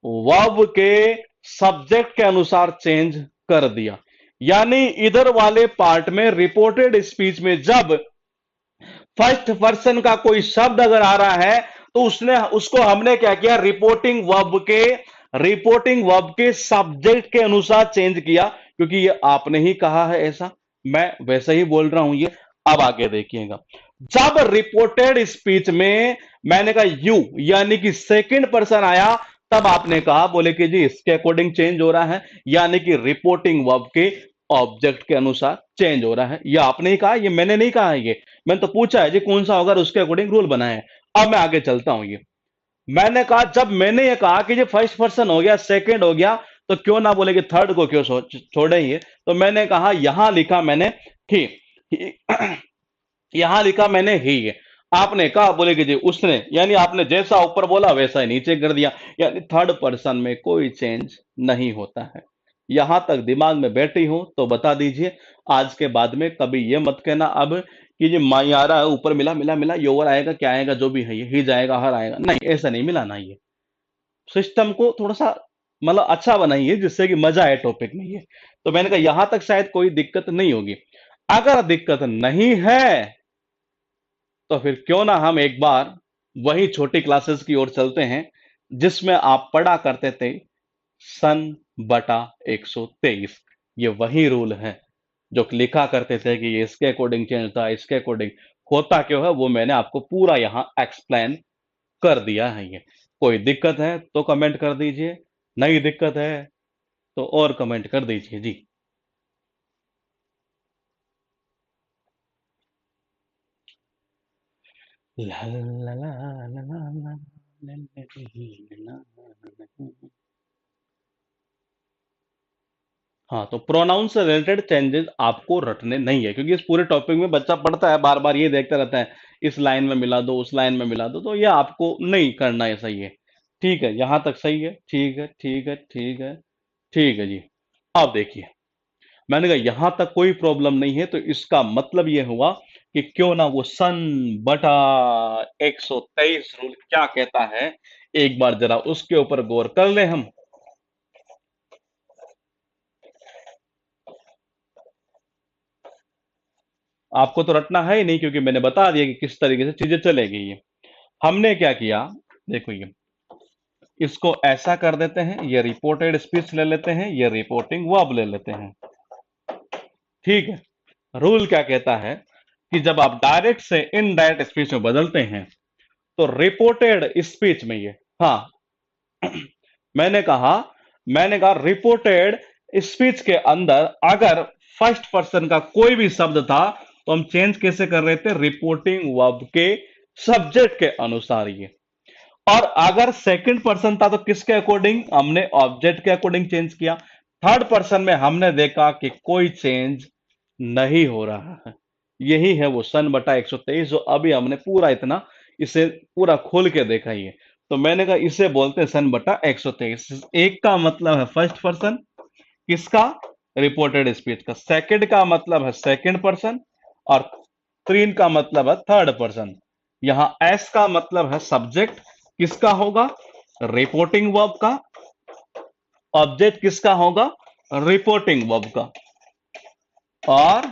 वर्ब के सब्जेक्ट के अनुसार चेंज कर दिया। यानी इधर वाले पार्ट में रिपोर्टेड स्पीच में जब फर्स्ट पर्सन का कोई शब्द अगर आ रहा है तो उसने उसको हमने क्या किया, रिपोर्टिंग वर्ब के सब्जेक्ट के अनुसार चेंज किया, क्योंकि ये आपने ही कहा है ऐसा, मैं वैसे ही बोल रहा हूं ये। अब आगे देखिएगा, जब रिपोर्टेड स्पीच में मैंने कहा यू यानी कि सेकंड पर्सन आया, तब आपने कहा बोले कि जी इसके अकॉर्डिंग चेंज हो रहा है, यानी कि रिपोर्टिंग वर्ब के ऑब्जेक्ट के अनुसार चेंज हो रहा है। ये आपने ही कहा, ये मैंने नहीं कहा है। ये मैंने तो पूछा है जी कौन सा होगा और उसके अकॉर्डिंग रूल बनाए हैं। अब मैं आगे चलता हूं। ये मैंने कहा, जब मैंने ये कहा कि ये फर्स्ट पर्सन हो गया, सेकंड हो गया, तो क्यों ना बोले कि थर्ड को क्यों छोड़े ये, तो मैंने कहा यहां लिखा मैंने ही, यहां लिखा मैंने ही है। आपने कहा बोले कि जी उसने, यानी आपने जैसा ऊपर बोला वैसा ही नीचे कर दिया, यानी थर्ड पर्सन में कोई चेंज नहीं होता है। यहां तक दिमाग में बैठी हो तो बता दीजिए। आज के बाद में कभी ये मत कहना अब कि ये माई आ रहा है, ऊपर मिला मिला मिला, ये ओवर आएगा क्या आएगा जो भी है, ये ही जाएगा हर आएगा, नहीं ऐसा नहीं मिलाना। ये सिस्टम को थोड़ा सा मतलब अच्छा बनाइए जिससे कि मजा आए टॉपिक में ये। तो मैंने कहा यहां तक शायद कोई दिक्कत नहीं होगी। अगर दिक्कत नहीं है तो फिर क्यों ना हम एक बार वही छोटी क्लासेस की ओर चलते हैं जिसमें आप पढ़ा करते थे सन बटा 123। ये वही रूल है जो लिखा करते थे कि ये इसके अकॉर्डिंग चेंज था, इसके अकॉर्डिंग होता क्यों है वो मैंने आपको पूरा यहां एक्सप्लेन कर दिया है। ये कोई दिक्कत है तो कमेंट कर दीजिए, नहीं दिक्कत है तो और कमेंट कर दीजिए जी। ला ला ला ला ला ला ला ला ला। हाँ, तो प्रोनाउन से रिलेटेड चेंजेस आपको रटने नहीं है, क्योंकि इस पूरे टॉपिक में बच्चा पढ़ता है बार बार ये देखता रहता है इस लाइन में मिला दो उस लाइन में मिला दो, तो ये आपको नहीं करना है। सही है, ठीक है, यहां तक सही है, ठीक है ठीक है ठीक है ठीक है जी। अब देखिए, मैंने कहा यहां तक कोई प्रॉब्लम नहीं है, तो इसका मतलब ये हुआ कि क्यों ना वो सन बटा 123 रूल क्या कहता है, एक बार जरा उसके ऊपर गौर कर ले हम। आपको तो रटना है ही नहीं, क्योंकि मैंने बता दिया कि किस तरीके से चीजें चलेगी ये। हमने क्या किया, देखो ये इसको ऐसा कर देते हैं, ये रिपोर्टेड स्पीच ले लेते हैं, ये रिपोर्टिंग वर्ब ले लेते हैं। ठीक है, रूल क्या कहता है कि जब आप डायरेक्ट से इनडायरेक्ट स्पीच में बदलते हैं तो रिपोर्टेड स्पीच में ये, हाँ मैंने कहा मैंने कहा रिपोर्टेड स्पीच के अंदर अगर फर्स्ट पर्सन का कोई भी शब्द था तो हम चेंज कैसे कर रहे थे, रिपोर्टिंग वर्ब के सब्जेक्ट के अनुसार ये। और अगर सेकंड पर्सन था तो किसके अकॉर्डिंग, हमने ऑब्जेक्ट के अकॉर्डिंग चेंज किया। थर्ड पर्सन में हमने देखा कि कोई चेंज नहीं हो रहा है। यही है वो सन बटा 123 जो अभी हमने पूरा इतना इसे पूरा खोल के देखा ही है। तो मैंने कहा इसे बोलते हैं सन बटा 123। एक का मतलब है फर्स्ट पर्सन, किसका, रिपोर्टेड स्पीच का। सेकंड का मतलब है सेकंड पर्सन, और तीन का मतलब है थर्ड पर्सन। यहां एस का मतलब है सब्जेक्ट, किसका होगा, रिपोर्टिंग वर्ब का। ऑब्जेक्ट किसका होगा, रिपोर्टिंग वर्ब का। और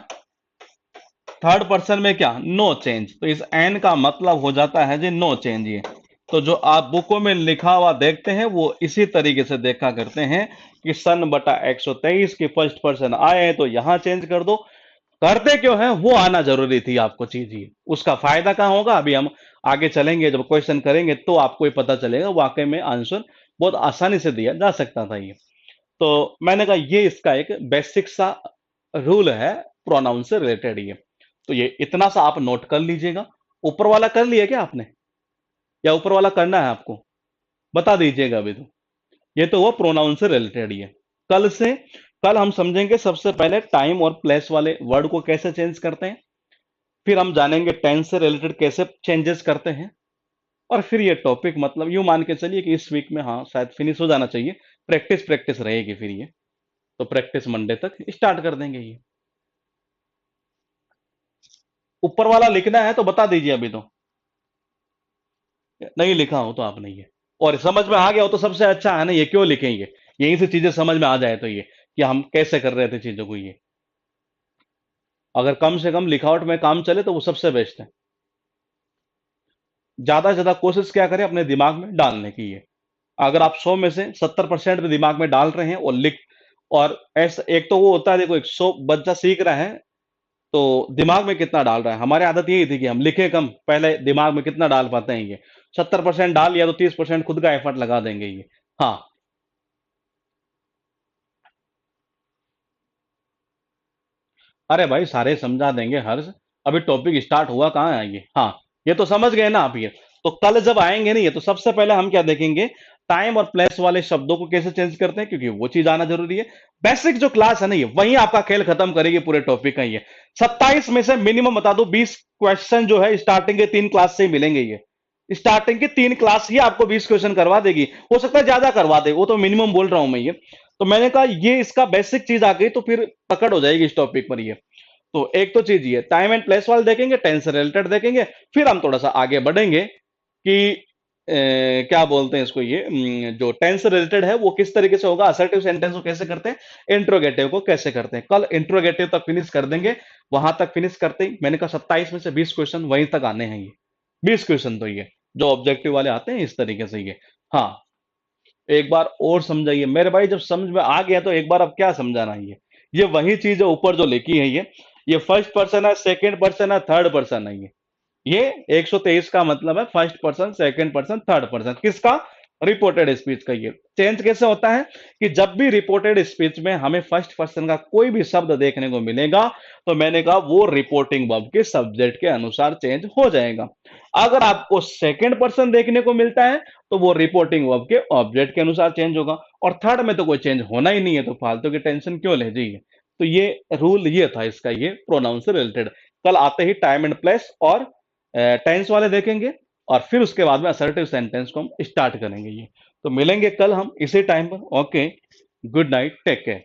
थर्ड पर्सन में क्या, नो चेंज। तो इस एन का मतलब हो जाता है जी नो चेंज। ये तो जो आप बुकों में लिखा हुआ देखते हैं वो इसी तरीके से देखा करते हैं कि सन बटा 123 की फर्स्ट पर्सन आए तो यहां चेंज कर दो। करते क्यों है वो आना जरूरी थी आपको चीज। ये उसका फायदा कहां होगा, अभी हम आगे चलेंगे जब क्वेश्चन करेंगे तो आपको ये पता चलेगा वाकई में आंसर बहुत आसानी से दिया जा सकता था ये। तो मैंने कहा ये इसका एक बेसिक सा रूल है प्रोनाउन से रिलेटेड ये। तो ये इतना सा आप नोट कर लीजिएगा। ऊपर वाला कर लिया क्या आपने, या ऊपर वाला करना है आपको, बता दीजिएगा अभी तो। ये तो वो प्रोनाउन से रिलेटेड ही है। कल से कल हम समझेंगे सबसे पहले टाइम और प्लेस वाले वर्ड को कैसे चेंज करते हैं, फिर हम जानेंगे टेंस से रिलेटेड कैसे चेंजेस करते हैं, और फिर ये टॉपिक मतलब यूं मान के चलिए कि इस वीक में हाँ शायद फिनिश हो जाना चाहिए। प्रैक्टिस प्रैक्टिस रहेगी फिर ये, तो प्रैक्टिस मंडे तक स्टार्ट कर देंगे ये। ऊपर वाला लिखना है तो बता दीजिए अभी तो, नहीं लिखा हो तो आप नहीं है, और समझ में आ गया हो तो सबसे अच्छा है ना, ये क्यों लिखेंगे, यहीं से चीजें समझ में आ जाए तो ये कि हम कैसे कर रहे थे चीजों को। ये अगर कम से कम लिखावट में काम चले तो वो सबसे बेस्ट है। ज्यादा से ज्यादा कोशिश क्या करें अपने दिमाग में डालने की। ये अगर आप 100 में से 70% भी दिमाग में डाल रहे हैं और लिख, और ऐसा एक तो वो होता है, देखो एक 100 बच्चा सीख रहा है तो दिमाग में कितना डाल रहा है। हमारी आदत यही थी कि हम लिखे कम, पहले दिमाग में कितना डाल पाते हैं। ये 70% डाल लिया तो 30% खुद का एफर्ट लगा देंगे ये। हाँ। अरे भाई सारे समझा देंगे हर्ष, अभी टॉपिक स्टार्ट हुआ कहाँ है ये। हाँ, ये तो समझ गए ना आप ये। तो कल जब आएंगे नहीं, ये तो सबसे पहले हम क्या देखेंगे, टाइम और प्लेस वाले शब्दों को कैसे चेंज करते हैं, क्योंकि वो चीज आना जरूरी है। बेसिक जो क्लास है ना, ये वही आपका खेल खत्म करेगी पूरे टॉपिक का। ये 27 में से मिनिमम बता दो 20 क्वेश्चन जो है स्टार्टिंग के 3 क्लास से ही मिलेंगे। ये स्टार्टिंग की 3 क्लास ही आपको 20 क्वेश्चन करवा देगी, हो सकता है ज्यादा करवा दे, वो तो मिनिमम बोल रहा हूं मैं ये। तो मैंने कहा ये इसका बेसिक चीज आ गई तो फिर पकड़ हो जाएगी इस टॉपिक पर ये। तो एक तो चीज ये टाइम एंड प्लेस वाले देखेंगे, टेंस से रिलेटेड देखेंगे। फिर हम थोड़ा सा आगे बढ़ेंगे कि क्या बोलते हैं इसको, ये जो टेंस से रिलेटेड है वो किस तरीके से होगा, असर्टिव सेंटेंस को कैसे करते हैं, इंट्रोगेटिव को कैसे करते हैं। कल इंट्रोगेटिव तक फिनिश कर देंगे। वहां तक फिनिश करते ही मैंने कहा 27 में से 20 क्वेश्चन वहीं तक आने हैं ये। 20 क्वेश्चन तो ये जो ऑब्जेक्टिव वाले आते हैं इस तरीके से ये। हाँ, एक बार और समझाइए मेरे भाई, जब समझ में आ गया तो एक बार अब क्या समझाना है ये वही चीज है ऊपर जो लिखी है ये फर्स्ट पर्सन है, सेकंड पर्सन है, थर्ड पर्सन है ये 123 का मतलब है first person, second person, third person. किसका? रिपोर्टेड स्पीच का। ये चेंज कैसे होता है कि जब भी रिपोर्टेड स्पीच में हमें फर्स्ट पर्सन का कोई भी शब्द देखने को मिलेगा तो मैंने कहा वो रिपोर्टिंग वर्ब के सब्जेक्ट के अनुसार चेंज हो जाएगा। अगर आपको सेकंड पर्सन देखने को मिलता है तो वो रिपोर्टिंग वर्ब के ऑब्जेक्ट के अनुसार चेंज होगा, और थर्ड में तो कोई चेंज होना ही नहीं है, तो फालतू की टेंशन क्यों ले जाइए। तो ये रूल ये था इसका, ये प्रोनाउन से रिलेटेड। कल आते ही टाइम एंड प्लेस और टेंस वाले देखेंगे, और फिर उसके बाद में असर्टिव सेंटेंस को हम स्टार्ट करेंगे ये। तो मिलेंगे कल हम इसी टाइम पर। Okay, good night, take care.